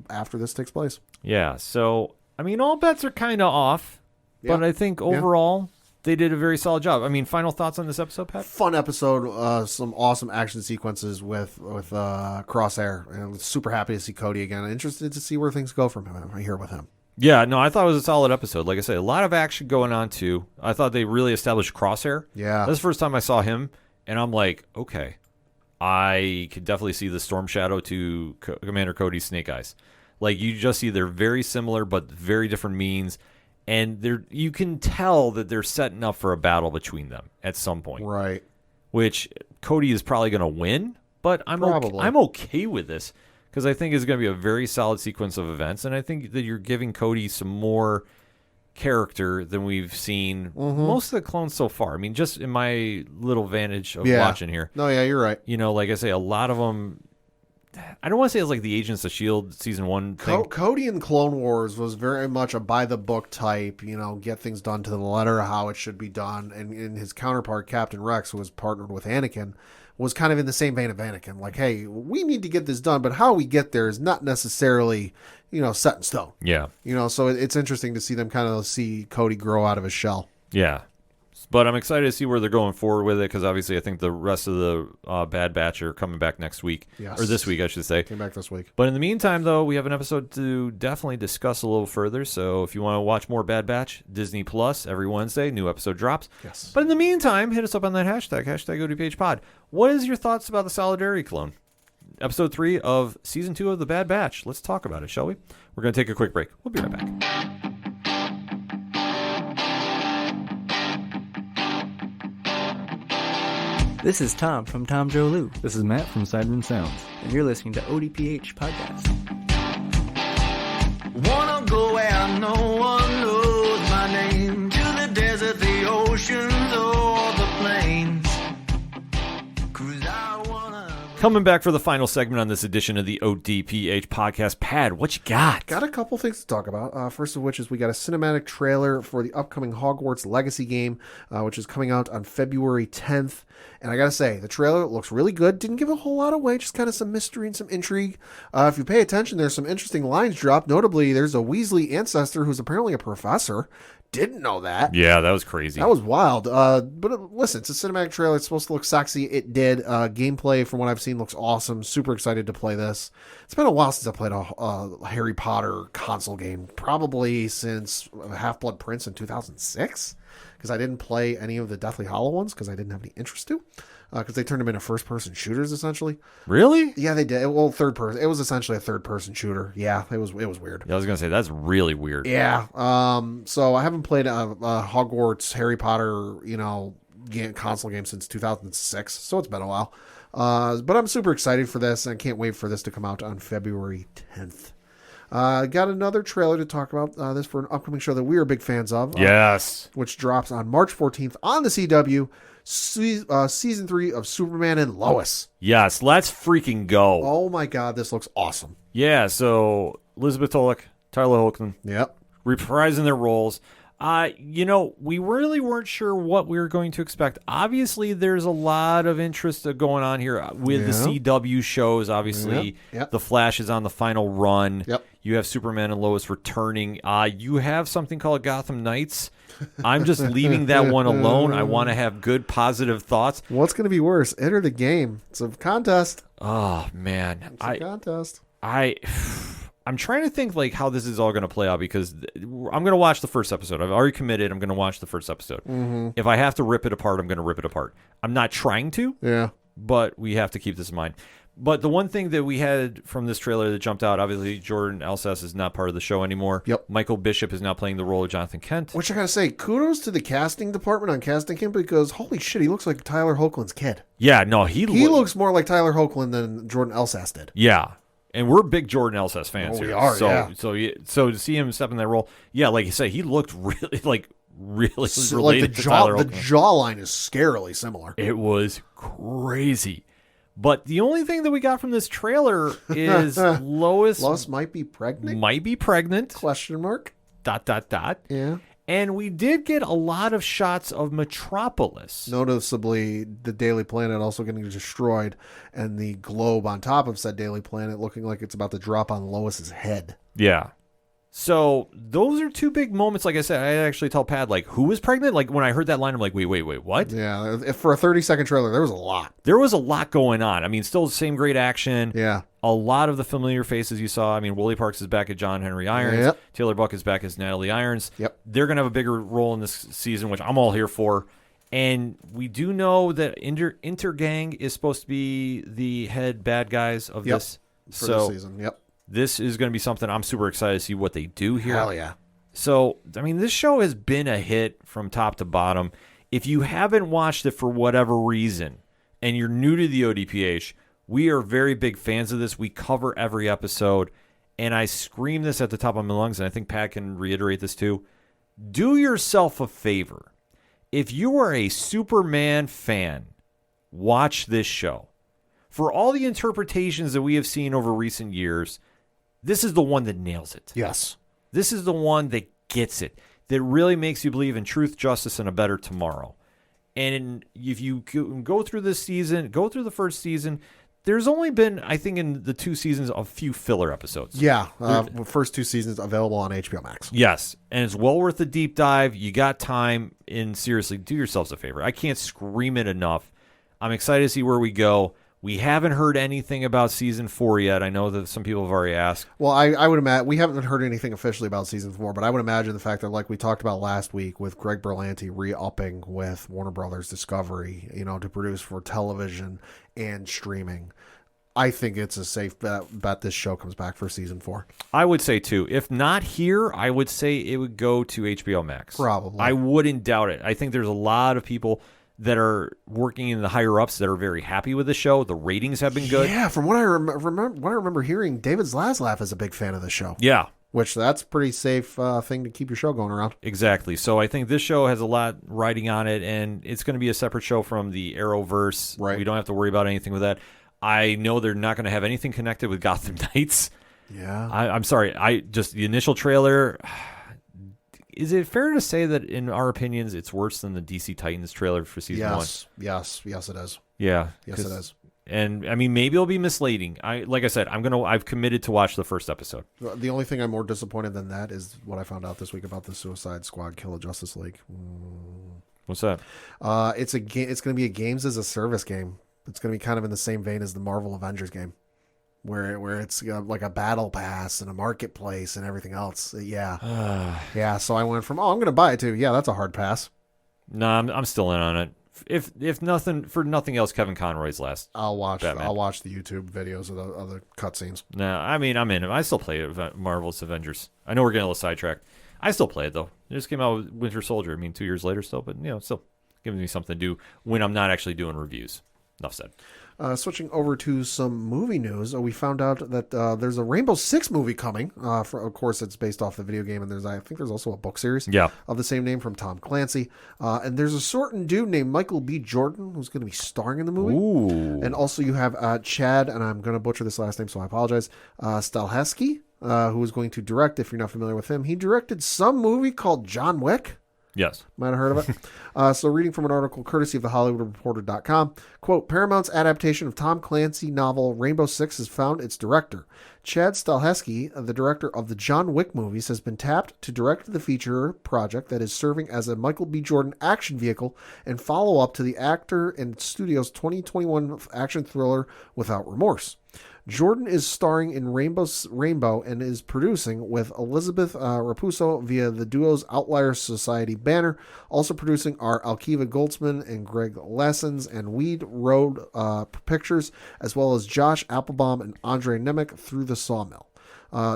after this takes place.
yeah, so I mean, all bets are kind of off, but
Yeah.
I think overall they did a very solid job. I mean, final thoughts on this episode, Pat?
Fun episode, some awesome action sequences with Crosshair, and I'm super happy to see Cody again. I'm interested to see where things go from him here with him.
Yeah, no, I thought it was a solid episode. Like I said, a lot of action going on too. I thought they really established Crosshair.
Yeah.
That's the first time I saw him, and I'm like, okay, I could definitely see the Storm Shadow to Commander Cody's Snake Eyes. Like, you just see they're very similar but very different means, and you can tell that they're setting up for a battle between them at some point.
Right.
Which Cody is probably going to win, but I'm okay with this because I think it's going to be a very solid sequence of events, and I think that you're giving Cody some more character than we've seen most of the clones so far. I mean, just in my little vantage of watching here.
No, yeah, you're right.
Like I say, a lot of them, I don't want to say it's like the Agents of S.H.I.E.L.D. season 1 thing.
Cody in Clone Wars was very much a by-the-book type, get things done to the letter, how it should be done. And his counterpart, Captain Rex, who was partnered with Anakin, was kind of in the same vein of Anakin. Like, hey, we need to get this done, but how we get there is not necessarily, set in stone.
Yeah.
So it's interesting to see them kind of see Cody grow out of his shell.
Yeah. But I'm excited to see where they're going forward with it because obviously I think the rest of the Bad Batch are coming back next week.
Yes.
Or this week, I should say.
Came back this week.
But in the meantime, though, we have an episode to definitely discuss a little further. So if you want to watch more Bad Batch, Disney Plus, every Wednesday, new episode drops.
Yes.
But in the meantime, hit us up on that hashtag ODPH Pod. What is your thoughts about the Solidarity clone? Episode 3 of Season 2 of The Bad Batch. Let's talk about it, shall we? We're going to take a quick break. We'll be right back.
This is Tom from Tom Joe Lou,
This is Matt from Sidemen Sounds.
and you're listening to ODPH Podcast.
Wanna go where no one knows my name, to the desert, the oceans, or the plains. 'Cause I wanna...
Coming back for the final segment on this edition of the ODPH podcast. Pad, what you got?
Got a couple things to talk about. First of which is we got a cinematic trailer for the upcoming Hogwarts Legacy game, which is coming out on February 10th. And I gotta say, the trailer looks really good. Didn't give a whole lot away, just kind of some mystery and some intrigue. If you pay attention, there's some interesting lines dropped. Notably, there's a Weasley ancestor who's apparently a professor. Didn't know that.
Yeah, that was crazy.
That was wild. But listen, it's a cinematic trailer. It's supposed to look sexy. It did. Gameplay, from what I've seen, looks awesome. Super excited to play this. It's been a while since I played a Harry Potter console game. Probably since Half-Blood Prince in 2006. Because I didn't play any of the Deathly Hallow ones because I didn't have any interest to. Because they turned them into first-person shooters, essentially.
Really?
Yeah, they did. Well, third-person. It was essentially a third-person shooter. Yeah, it was weird.
Yeah, I was going to say, that's really weird.
Yeah. So I haven't played a Hogwarts Harry Potter, console game since 2006. So it's been a while. But I'm super excited for this, and I can't wait for this to come out on February 10th. Got another trailer to talk about. This for an upcoming show that we are big fans of.
Yes.
Which drops on March 14th on the CW. Season 3 of Superman and Lois.
Yes, let's freaking go.
Oh my God, this looks awesome.
Yeah, so Elizabeth Olek, Tyler Hoechlin,
Yep.
reprising their roles. We really weren't sure what we were going to expect. Obviously, there's a lot of interest going on here with the CW shows. Obviously,
Yep.
The Flash is on the final run.
Yep.
You have Superman and Lois returning. You have something called Gotham Knights. I'm just leaving that one alone. I want to have good, positive thoughts.
What's going to be worse? Enter the game. It's a contest.
Oh, man.
It's a contest.
I'm trying to think like how this is all going to play out because I'm going to watch the first episode. I've already committed. I'm going to watch the first episode.
Mm-hmm.
If I have to rip it apart, I'm going to rip it apart. I'm not trying to, but we have to keep this in mind. But the one thing that we had from this trailer that jumped out, obviously Jordan Elsas is not part of the show anymore.
Yep.
Michael Bishop is now playing the role of Jonathan Kent.
Which I got to say, kudos to the casting department on casting him because holy shit, he looks like Tyler Hoechlin's kid.
Yeah, no, he
looks more like Tyler Hoechlin than Jordan Elsas did.
Yeah. And we're big Jordan Elsas fans here.
We are,
So to see him step in that role, yeah, like you say, he looked really
So,
related to Tyler
the
Hoechlin.
jawline is scarily similar.
It was crazy. But the only thing that we got from this trailer is Lois
might be pregnant? Question mark. ... Yeah.
And we did get a lot of shots of Metropolis.
Noticeably, the Daily Planet also getting destroyed, and the globe on top of said Daily Planet looking like it's about to drop on Lois's head.
Yeah. So those are two big moments. Like I said, I actually tell Pat, like, who was pregnant? Like, when I heard that line, I'm like, wait, what?
Yeah, for a 30-second trailer, there was a lot.
There was a lot going on. I mean, still the same great action.
Yeah.
A lot of the familiar faces you saw. I mean, Woolley Parks is back as John Henry Irons.
Yep.
Taylor Buck is back as Natalie Irons.
Yep.
They're going to have a bigger role in this season, which I'm all here for. And we do know that Intergang is supposed to be the head bad guys of this.
For this season, yep.
This is going to be something I'm super excited to see what they do here.
Hell yeah.
So, I mean, this show has been a hit from top to bottom. If you haven't watched it for whatever reason and you're new to the ODPH, we are very big fans of this. We cover every episode, and I scream this at the top of my lungs, and I think Pat can reiterate this too. Do yourself a favor. If you are a Superman fan, watch this show. For all the interpretations that we have seen over recent years, this is the one that nails it.
Yes.
This is the one that gets it, that really makes you believe in truth, justice, and a better tomorrow. And if you go through this season, go through the first season, there's only been, I think, in the 2 seasons, a few filler episodes.
Yeah. First 2 seasons available on HBO Max.
Yes. And it's well worth the deep dive. You got time. And seriously, do yourselves a favor. I can't scream it enough. I'm excited to see where we go. We haven't heard anything about season 4 yet. I know that some people have already asked.
Well, I would imagine we haven't heard anything officially about season 4, but I would imagine the fact that, like we talked about last week, with Greg Berlanti re-upping with Warner Brothers Discovery, to produce for television and streaming, I think it's a safe bet this show comes back for season 4.
I would say too. If not here, I would say it would go to HBO Max.
Probably.
I wouldn't doubt it. I think there's a lot of people that are working in the higher ups that are very happy with the show. The ratings have been good.
Yeah, from what I remember hearing, David Zaslav is a big fan of the show.
Yeah.
Which that's a pretty safe thing to keep your show going around.
Exactly. So I think this show has a lot riding on it, and it's going to be a separate show from the Arrowverse.
Right.
We don't have to worry about anything with that. I know they're not going to have anything connected with Gotham Knights.
Yeah.
I'm sorry. The initial trailer. Is it fair to say that, in our opinions, it's worse than the DC Titans trailer for season 1?
Yes, it is.
Yeah.
Yes, it is.
And I mean, maybe it'll be misleading. Like I said, I've committed to watch the first episode.
The only thing I'm more disappointed than that is what I found out this week about the Suicide Squad Kill of Justice League.
What's that?
It's a game. It's going to be a games as a service game. It's going to be kind of in the same vein as the Marvel Avengers game, where it's like a battle pass and a marketplace and everything else. Yeah, yeah. So I went from I'm going to buy it to that's a hard pass.
No, I'm still in on it. If nothing else, Kevin Conroy's last.
I'll watch
Batman.
I'll watch the YouTube videos of the cutscenes.
No, I mean I'm in it. I still play Marvel's Avengers. I know we're getting a little sidetracked. I still play it though. It just came out with Winter Soldier. I mean 2 years later still, but still giving me something to do when I'm not actually doing reviews. Enough said.
Switching over to some movie news, we found out that there's a Rainbow Six movie coming. Of course, it's based off the video game, and I think there's also a book series of the same name from Tom Clancy. And there's a certain dude named Michael B. Jordan who's going to be starring in the movie.
Ooh.
And also you have Chad, and I'm going to butcher this last name, so I apologize, Stahelski, who is going to direct, if you're not familiar with him. He directed some movie called John Wick.
Yes.
Might have heard of it. So reading from an article courtesy of thehollywoodreporter.com, quote, Paramount's adaptation of Tom Clancy novel Rainbow Six has found its director. Chad Stahelski, the director of the John Wick movies, has been tapped to direct the feature project that is serving as a Michael B. Jordan action vehicle and follow-up to the actor and studio's 2021 action thriller Without Remorse. Jordan is starring in Rainbow and is producing with Elizabeth Raposo via the duo's Outlier Society banner. Also producing are Alkiva Goldsman and Greg Lessons and Weed Road Pictures, as well as Josh Applebaum and Andre Nemec through the Sawmill.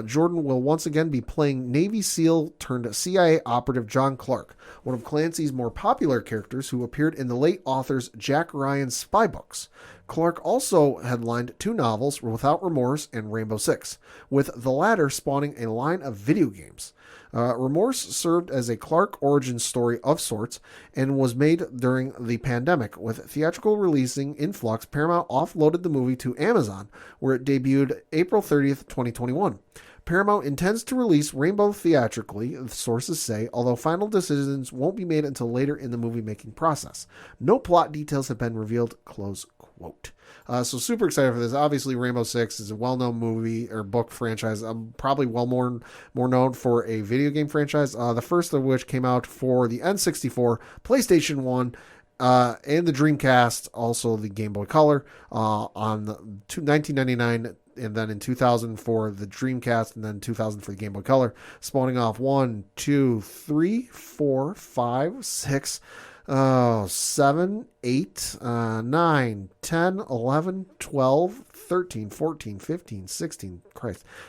Jordan will once again be playing Navy SEAL turned CIA operative John Clark, one of Clancy's more popular characters who appeared in the late author's Jack Ryan's spy books. Clark also headlined 2 novels, Without Remorse and Rainbow Six, with the latter spawning a line of video games. Remorse served as a Clark origin story of sorts and was made during the pandemic. With theatrical releasing in flux, Paramount offloaded the movie to Amazon, where it debuted April 30th, 2021. Paramount intends to release Rainbow theatrically, sources say, although final decisions won't be made until later in the movie-making process. No plot details have been revealed, close quote. So super excited for this. Obviously, Rainbow Six is a well-known movie or book franchise. Probably more known for a video game franchise. The first of which came out for the N64, PlayStation 1, and the Dreamcast, also the Game Boy Color, on 1999, and then in 2000 for the Dreamcast, and then 2000 for the Game Boy Color, spawning off 1, 2, 3, 4, 5, 6, 7, 8, 9, 10, 11, 12, 13, 14, 15, 16,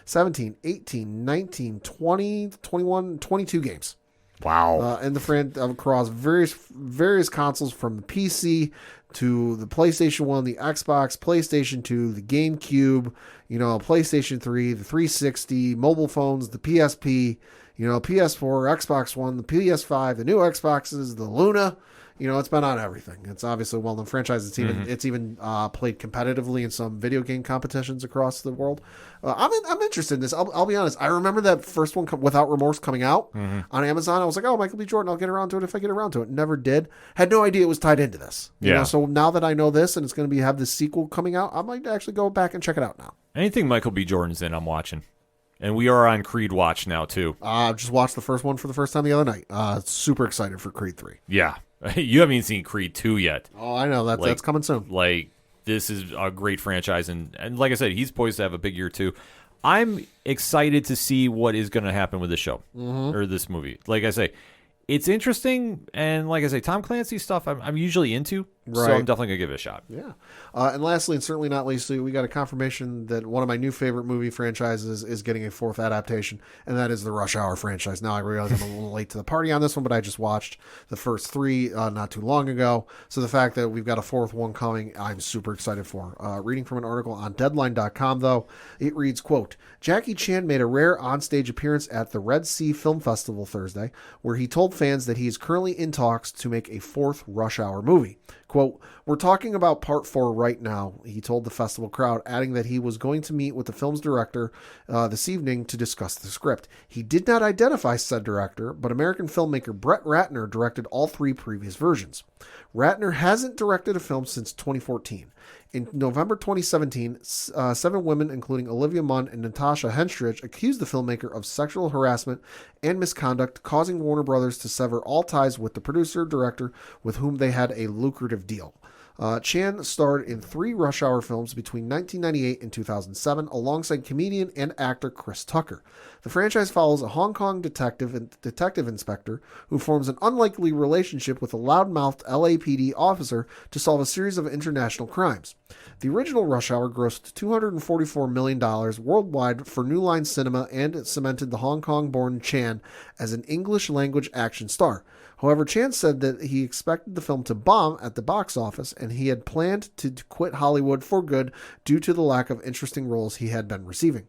17, 18, 19, 20, 21, 22 games.
Wow.
And the across various consoles, from the PC to the PlayStation 1, the Xbox, PlayStation 2, the GameCube, PlayStation 3, the 360, mobile phones, the PSP, PS4, Xbox One, the PS5, the new Xboxes, the Luna. It's been on everything. It's obviously a well-known franchise. It's even played competitively in some video game competitions across the world. I'm interested in this. I'll be honest. I remember that first one, Without Remorse, coming out on Amazon. I was like, Michael B. Jordan, I'll get around to it if I get around to it. Never did. Had no idea it was tied into this. So now that I know this and it's going to have this sequel coming out, I might actually go back and check it out now.
Anything Michael B. Jordan's in, I'm watching. And we are on Creed Watch now, too.
Just watched the first one for the first time the other night. Super excited for Creed 3.
Yeah. You haven't even seen Creed 2 yet.
Oh, I know. That's coming soon.
This is a great franchise. And like I said, he's poised to have a big year, too. I'm excited to see what is going to happen with the show or this movie. Like I say, it's interesting. And like I say, Tom Clancy stuff I'm usually into. So I'm definitely going to give it a shot.
Yeah. And lastly, and certainly not leastly, we got a confirmation that one of my new favorite movie franchises is getting a fourth adaptation, and that is the Rush Hour franchise. Now, I realize I'm a little late to the party on this one, but I just watched the first three not too long ago. So the fact that we've got a fourth one coming, I'm super excited for. Reading from an article on Deadline.com, though, it reads, quote, Jackie Chan made a rare onstage appearance at the Red Sea Film Festival Thursday, where he told fans that he is currently in talks to make a fourth Rush Hour movie. Quote, we're talking about part 4 right now, he told the festival crowd, adding that he was going to meet with the film's director this evening to discuss the script. He did not identify said director, but American filmmaker Brett Ratner directed all 3 previous versions. Ratner hasn't directed a film since 2014. In November 2017, 7 women, including Olivia Munn and Natasha Henstridge, accused the filmmaker of sexual harassment and misconduct, causing Warner Brothers to sever all ties with the producer-director with whom they had a lucrative deal. Chan starred in 3 Rush Hour films between 1998 and 2007 alongside comedian and actor Chris Tucker. The franchise follows a Hong Kong detective inspector who forms an unlikely relationship with a loudmouthed LAPD officer to solve a series of international crimes. The original Rush Hour grossed $244 million worldwide for New Line Cinema, and it cemented the Hong Kong-born Chan as an English-language action star. However, Chan said that he expected the film to bomb at the box office, and he had planned to quit Hollywood for good due to the lack of interesting roles he had been receiving.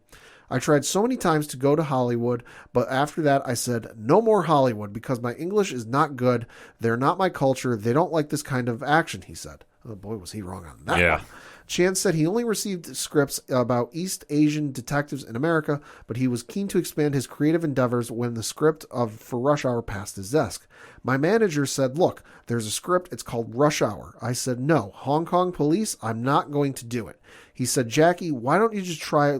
I tried so many times to go to Hollywood, but after that I said, no more Hollywood, because my English is not good. They're not my culture. They don't like this kind of action, he said. Oh boy, was he wrong on that one. Chan said he only received scripts about East Asian detectives in America, but he was keen to expand his creative endeavors when the script for Rush Hour passed his desk. My manager said, look, there's a script, it's called Rush Hour. I said, no, Hong Kong police, I'm not going to do it. He said, Jackie, why don't you try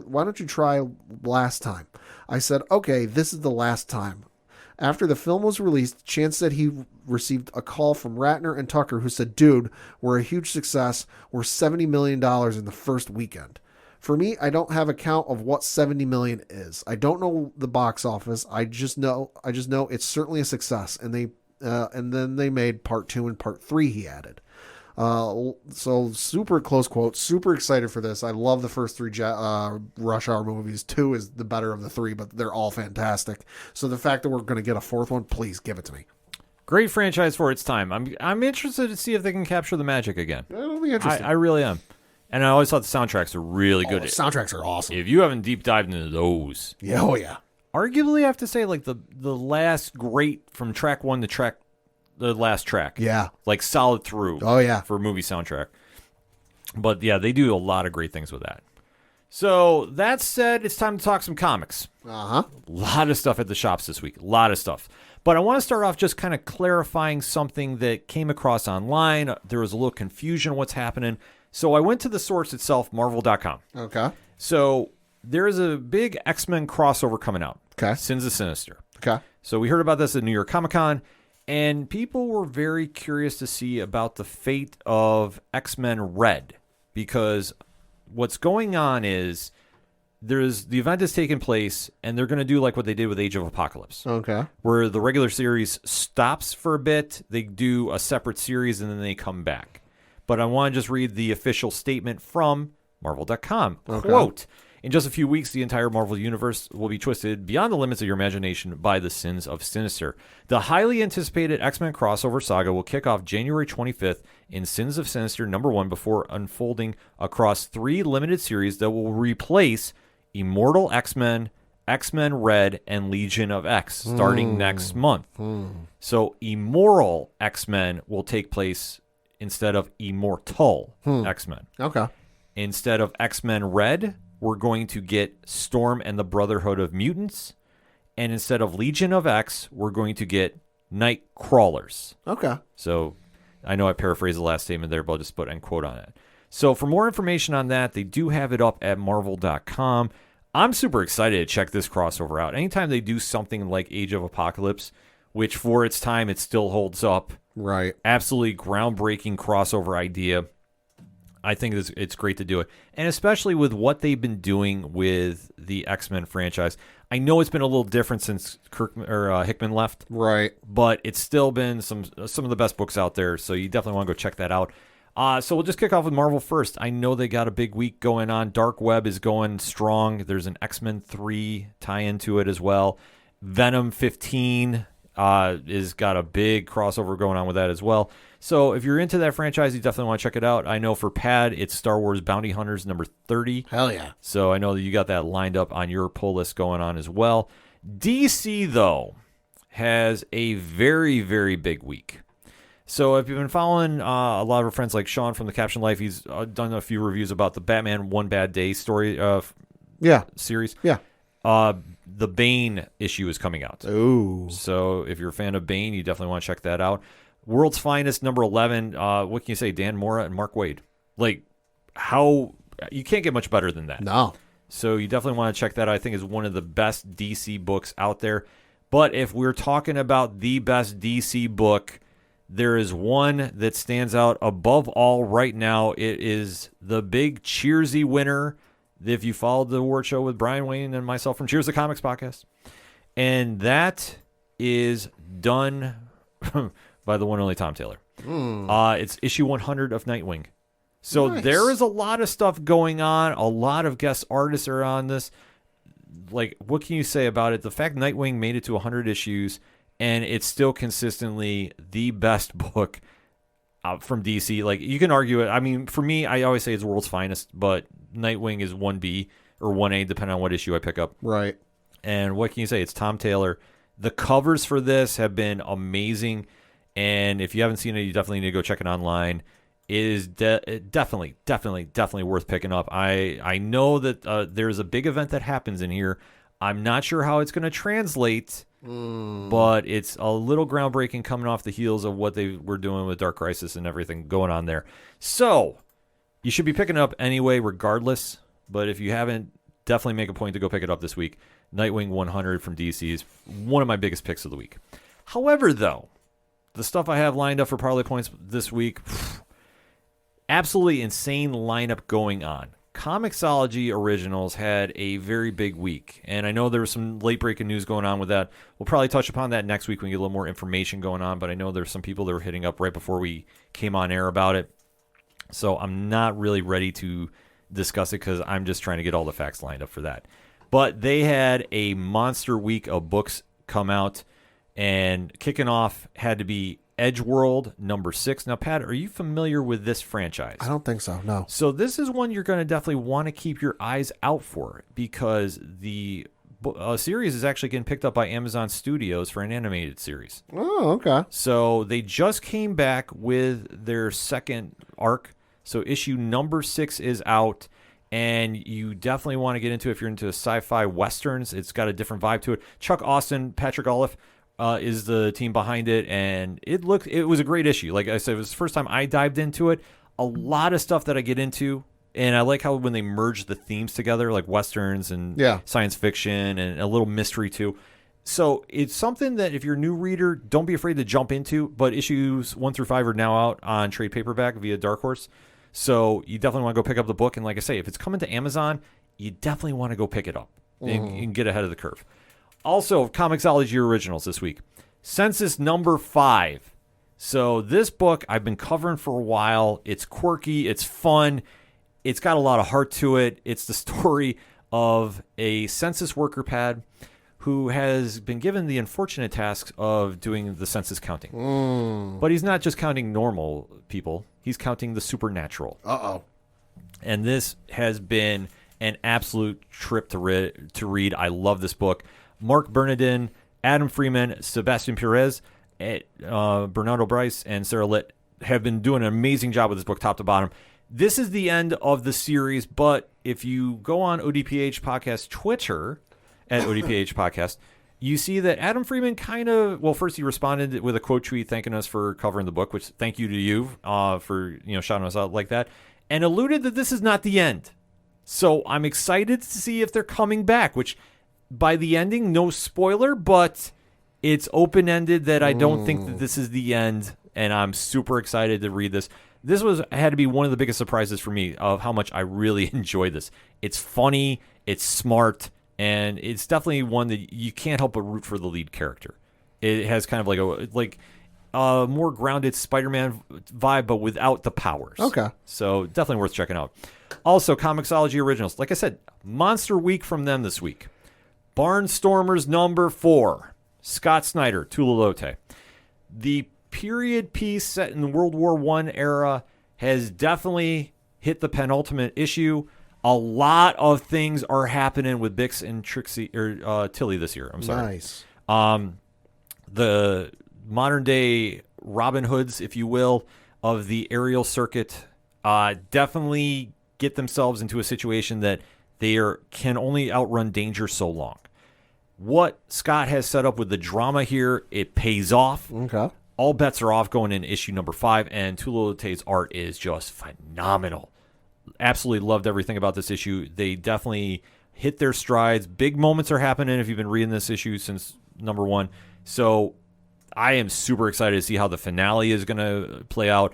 last time? I said, okay, this is the last time. After the film was released, Chan said he received a call from Ratner and Tucker who said, dude, we're a huge success. We're $70 million in the first weekend. For me, I don't have a count of what 70 million is. I don't know the box office. I just know it's certainly a success. And then they made part 2 and part 3, he added. So super close quote, super excited for this. I love the first 3 Rush Hour movies. 2 is the better of the 3, but they're all fantastic. So the fact that we're going to get a 4th one, please give it to me.
Great franchise for its time. I'm interested to see if they can capture the magic again.
It'll be interesting.
I really am. And I always thought the soundtracks are really good.
The soundtracks are awesome.
If you haven't deep dived into those.
Yeah, oh yeah.
Arguably, I have to say, like, the last great from track 1 to the last track.
Yeah.
Like, solid through.
Oh, yeah.
For a movie soundtrack. But, yeah, they do a lot of great things with that. So, that said, it's time to talk some comics.
Uh-huh.
A lot of stuff at the shops this week. A lot of stuff. But I want to start off just kind of clarifying something that came across online. There was a little confusion on what's happening. So, I went to the source itself, Marvel.com.
Okay.
So, there is a big X-Men crossover coming out.
Okay.
Sins of Sinister.
Okay.
So, we heard about this at New York Comic Con. And people were very curious to see about the fate of X-Men Red, because what's going on is the event is taking place, and they're going to do like what they did with Age of Apocalypse.
Okay.
Where the regular series stops for a bit, they do a separate series, and then they come back. But I want to just read the official statement from Marvel.com.
Okay.
Quote, in just a few weeks, the entire Marvel Universe will be twisted beyond the limits of your imagination by the Sins of Sinister. The highly anticipated X-Men crossover saga will kick off January 25th in Sins of Sinister #1 before unfolding across 3 limited series that will replace Immortal X-Men, X-Men Red, and Legion of X starting next month. So Immortal X-Men will take place instead of Immortal X-Men.
Okay.
Instead of X-Men Red, we're going to get Storm and the Brotherhood of Mutants. And instead of Legion of X, we're going to get Night Crawlers.
Okay.
So I know I paraphrased the last statement there, but I'll just put end quote on it. So for more information on that, they do have it up at Marvel.com. I'm super excited to check this crossover out. Anytime they do something like Age of Apocalypse, which for its time it still holds up.
Right.
Absolutely groundbreaking crossover idea. I think it's great to do it. And especially with what they've been doing with the X-Men franchise. I know it's been a little different since Hickman left.
Right.
But it's still been some of the best books out there, so you definitely want to go check that out. So we'll just kick off with Marvel first. I know they got a big week going on. Dark Web is going strong. There's an X-Men 3 tie-in to it as well. Venom 15 is got a big crossover going on with that as well. So if you're into that franchise, you definitely want to check it out. I know for Pad, it's Star Wars Bounty Hunters number 30.
Hell yeah.
So I know that you got that lined up on your pull list going on as well. DC, though, has a very, very big week. So if you've been following a lot of our friends like Sean from the Caption Life, he's done a few reviews about the Batman One Bad Day story series.
Yeah.
The Bane issue is coming out.
Ooh.
So if you're a fan of Bane, you definitely want to check that out. World's Finest, number 11. What can you say? Dan Mora and Mark Waid. Like, how... You can't get much better than that.
No.
So you definitely want to check that out. I think is one of the best DC books out there. But if we're talking about the best DC book, there is one that stands out above all right now. It is the big Cheersy winner. If you followed the award show with Brian Wayne and myself from Cheers the Comics podcast. And that is done by the one and only Tom Taylor. It's issue 100 of Nightwing. So
nice.
There is a lot of stuff going on. A lot of guest artists are on this. Like, what can you say about it? The fact Nightwing made it to 100 issues, and it's still consistently the best book from DC. Like, you can argue it. I mean, for me, I always say it's World's Finest, but Nightwing is 1B or 1A, depending on what issue I pick up.
Right.
And what can you say? It's Tom Taylor. The covers for this have been amazing. And if you haven't seen it, you definitely need to go check it online. It is definitely worth picking up. I know that there's a big event that happens in here. I'm not sure how it's going to translate, but it's a little groundbreaking coming off the heels of what they were doing with Dark Crisis and everything going on there. So you should be picking it up anyway, regardless. But if you haven't, definitely make a point to go pick it up this week. Nightwing 100 from DC is one of my biggest picks of the week. However, though, the stuff I have lined up for Parlay Points this week, absolutely insane lineup going on. Comixology Originals had a very big week, and I know there was some late-breaking news going on with that. We'll probably touch upon that next week when we get a little more information going on, but I know there's some people that were hitting up right before we came on air about it. So I'm not really ready to discuss it because I'm just trying to get all the facts lined up for that. But they had a monster week of books come out, and kicking off had to be Edgeworld number 6. Now, Pat, are you familiar with this franchise?
I don't think so, no.
So this is one you're going to definitely want to keep your eyes out for because the series is actually getting picked up by Amazon Studios for an animated series.
Oh, okay.
So they just came back with their second arc. So issue number 6 is out, and you definitely want to get into it if you're into sci-fi westerns. It's got a different vibe to it. Chuck Austin, Patrick Olive is the team behind it, and it was a great issue. Like I said, it was the first time I dived into it. A lot of stuff that I get into, and I like how when they merge the themes together, like westerns and science fiction and a little mystery too. So it's something that if you're a new reader, don't be afraid to jump into. But issues 1 through 5 are now out on trade paperback via Dark Horse. So you definitely want to go pick up the book. And like I say, if it's coming to Amazon, you definitely want to go pick it up and get ahead of the curve. Also, Comixology Originals this week. Census number 5. So this book I've been covering for a while. It's quirky. It's fun. It's got a lot of heart to it. It's the story of a census worker, Pad, who has been given the unfortunate task of doing the census counting. But he's not just counting normal people. He's counting the supernatural.
Uh-oh.
And this has been an absolute trip to read. I love this book. Mark Bernardin, Adam Freeman, Sebastian Perez, Bernardo Bryce, and Sarah Litt have been doing an amazing job with this book top to bottom. This is the end of the series, but if you go on ODPH Podcast Twitter at ODPH Podcast, you see that Adam Freeman first he responded with a quote tweet thanking us for covering the book, which thank you to you for shouting us out like that, and alluded that this is not the end. So I'm excited to see if they're coming back, which by the ending, no spoiler, but it's open-ended that I don't think that this is the end, and I'm super excited to read this. this had to be one of the biggest surprises for me of how much I really enjoyed this. It's funny, it's smart, and it's definitely one that you can't help but root for the lead character. It has kind of like a more grounded Spider-Man vibe, but without the powers.
Okay.
So definitely worth checking out. Also, Comixology Originals. Like I said, Monster Week from them this week. Barnstormers number 4. Scott Snyder, Tula Lote. The period piece set in the World War I era has definitely hit the penultimate issue. A lot of things are happening with Bix and Trixie or Tilly this year. I'm sorry.
Nice.
The modern day Robin Hoods, if you will, of the aerial circuit definitely get themselves into a situation that they can only outrun danger so long. What Scott has set up with the drama here, it pays off.
Okay.
All bets are off going in issue number 5, and Tula Lote's art is just phenomenal. Absolutely loved everything about this issue. They definitely hit their strides. Big moments are happening if you've been reading this issue since number 1. So I am super excited to see how the finale is going to play out.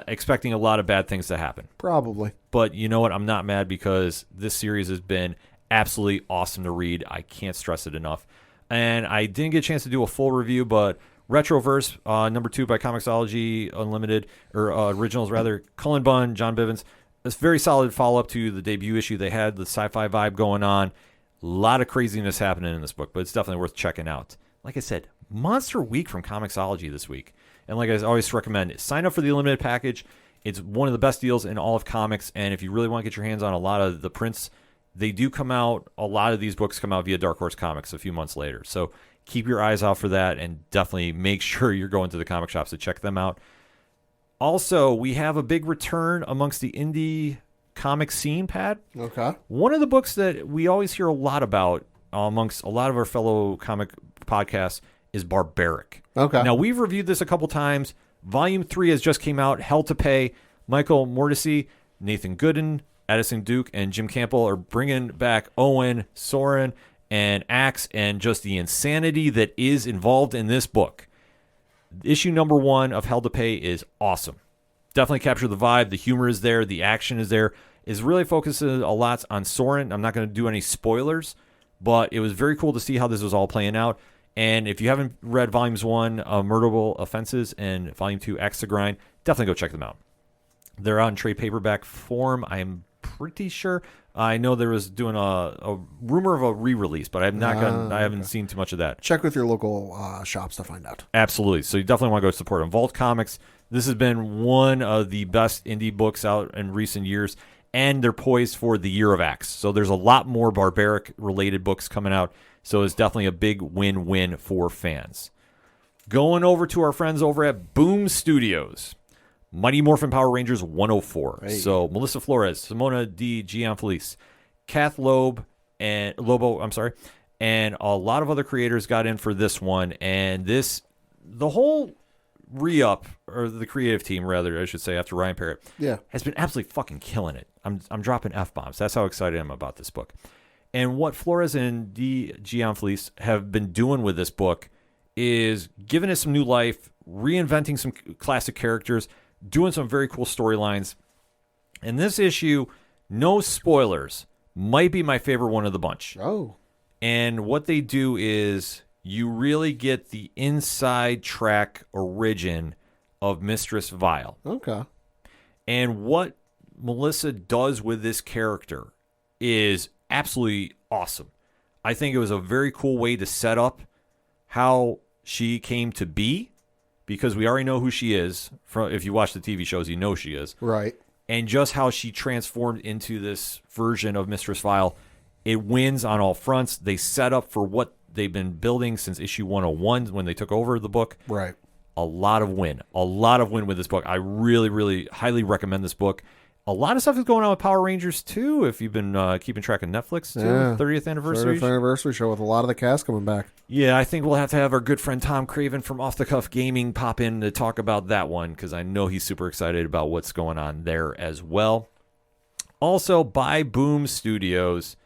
Expecting a lot of bad things to happen.
Probably.
But you know what? I'm not mad because this series has been absolutely awesome to read. I can't stress it enough. And I didn't get a chance to do a full review, but Retroverse, number 2 by Comixology Unlimited, or Originals rather, Cullen Bunn, John Bivens. It's a very solid follow-up to the debut issue. They had the sci-fi vibe going on. A lot of craziness happening in this book, but it's definitely worth checking out. Like I said, Monster Week from Comixology this week. And like I always recommend, sign up for the Unlimited package. It's one of the best deals in all of comics, and if you really want to get your hands on a lot of the prints, they do come out, a lot of these books come out via Dark Horse Comics a few months later. So keep your eyes out for that, and definitely make sure you're going to the comic shops to check them out. Also, we have a big return amongst the indie comic scene, Pat.
Okay.
One of the books that we always hear a lot about amongst a lot of our fellow comic podcasts is Barbaric.
Okay.
Now, we've reviewed this a couple times. Volume 3 has just came out. Hell to Pay. Michael Morrissey, Nathan Gooden, Addison Duke, and Jim Campbell are bringing back Owen, Soren, and Axe, and just the insanity that is involved in this book. Issue number 1 of Hell to Pay is awesome. Definitely captured the vibe. The humor is there. The action is there. Is really focusing a lot on Soren. I'm not going to do any spoilers, but it was very cool to see how this was all playing out. And if you haven't read Volumes 1, Murderable Offenses, and Volume 2, Axe to Grind, definitely go check them out. They're on trade paperback form, I'm pretty sure. I know there was doing a rumor of a re-release, but I haven't seen too much of that.
Check with your local shops to find out.
Absolutely. So you definitely want to go support them. Vault Comics, this has been one of the best indie books out in recent years, and they're poised for the Year of Axe. So there's a lot more Barbaric-related books coming out, so it's definitely a big win-win for fans. Going over to our friends over at Boom Studios. Mighty Morphin Power Rangers 104.
Hey.
So Melissa Flores, Simona D. Gianfelice, Kath Lobo, and a lot of other creators got in for this one. And the whole re-up, or the creative team, rather, I should say, after Ryan Parrott, has been absolutely fucking killing it. I'm dropping F-bombs. That's how excited I am about this book. And what Flores and D. Gianfelice have been doing with this book is giving it some new life, reinventing some classic characters, doing some very cool storylines. And this issue, no spoilers, might be my favorite one of the bunch.
Oh.
And what they do is you really get the inside track origin of Mistress Vile.
Okay.
And what Melissa does with this character is absolutely awesome. I think it was a very cool way to set up how she came to be, because we already know who she is. If you watch the TV shows, you know she is.
Right.
And just how she transformed into this version of Mistress Vile, it wins on all fronts. They set up for what they've been building since issue 101 when they took over the book.
Right.
A lot of win with this book. I really, really highly recommend this book. A lot of stuff is going on with Power Rangers, too, if you've been keeping track of Netflix, too.
Yeah.
30th anniversary.
30th anniversary show with a lot of the cast coming back.
Yeah, I think we'll have to have our good friend Tom Craven from Off the Cuff Gaming pop in to talk about that one, because I know he's super excited about what's going on there as well. Also, by Boom Studios,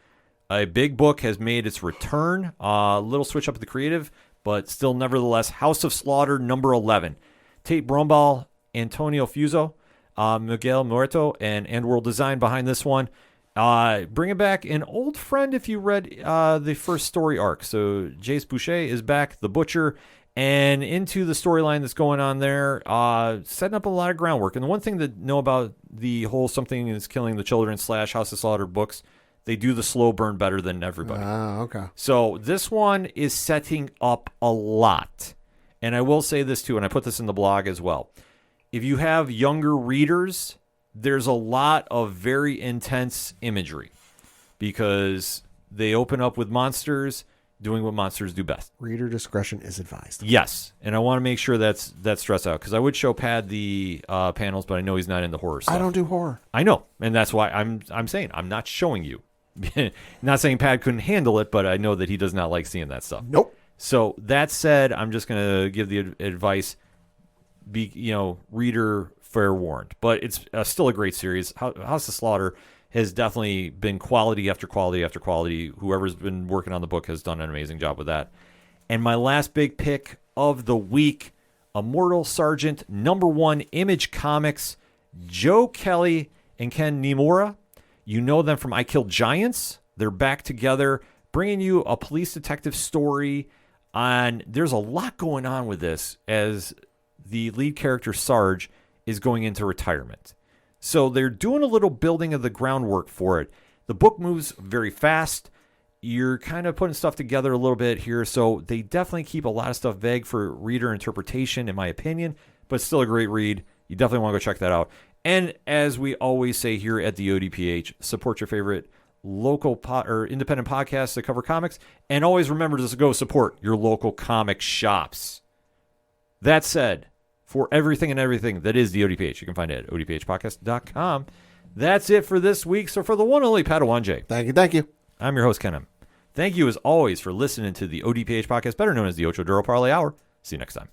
a big book has made its return. A little switch up at the creative, but still nevertheless, House of Slaughter number 11. Tate Brombal, Antonio Fuso, Miguel Muerto and World Design behind this one. Bringing back an old friend if you read the first story arc. So Jace Boucher is back, the Butcher, and into the storyline that's going on there, setting up a lot of groundwork. And the one thing to know about the whole Something is Killing the Children / House of Slaughter books, they do the slow burn better than everybody.
Okay.
So this one is setting up a lot. And I will say this too, and I put this in the blog as well. If you have younger readers, there's a lot of very intense imagery because they open up with monsters doing what monsters do best.
Reader discretion is advised.
Yes, and I want to make sure that's stressed out because I would show Pad the panels, but I know he's not into horror stuff.
I don't do horror.
I know, and that's why I'm saying I'm not showing you. Not saying Pad couldn't handle it, but I know that he does not like seeing that stuff.
Nope.
So that said, I'm just going to give the advice, reader fair warned. But it's still a great series. House of Slaughter has definitely been quality after quality after quality. Whoever's been working on the book has done an amazing job with that. And my last big pick of the week, Immortal Sergeant #1 Image Comics, Joe Kelly and Ken Nimura. You know them from I Killed Giants. They're back together, bringing you a police detective story. There's a lot going on with this as the lead character, Sarge, is going into retirement. So they're doing a little building of the groundwork for it. The book moves very fast. You're kind of putting stuff together a little bit here. So they definitely keep a lot of stuff vague for reader interpretation, in my opinion, but still a great read. You definitely want to go check that out. And as we always say here at the ODPH, support your favorite local or independent podcasts that cover comics. And always remember to go support your local comic shops. That said, for everything and everything that is the ODPH, you can find it at odphpodcast.com. That's it for this week. So for the one and only Padawan J.
Thank you.
I'm your host, Ken M. Thank you as always for listening to the ODPH podcast, better known as the Ocho Duro Parlay Hour. See you next time.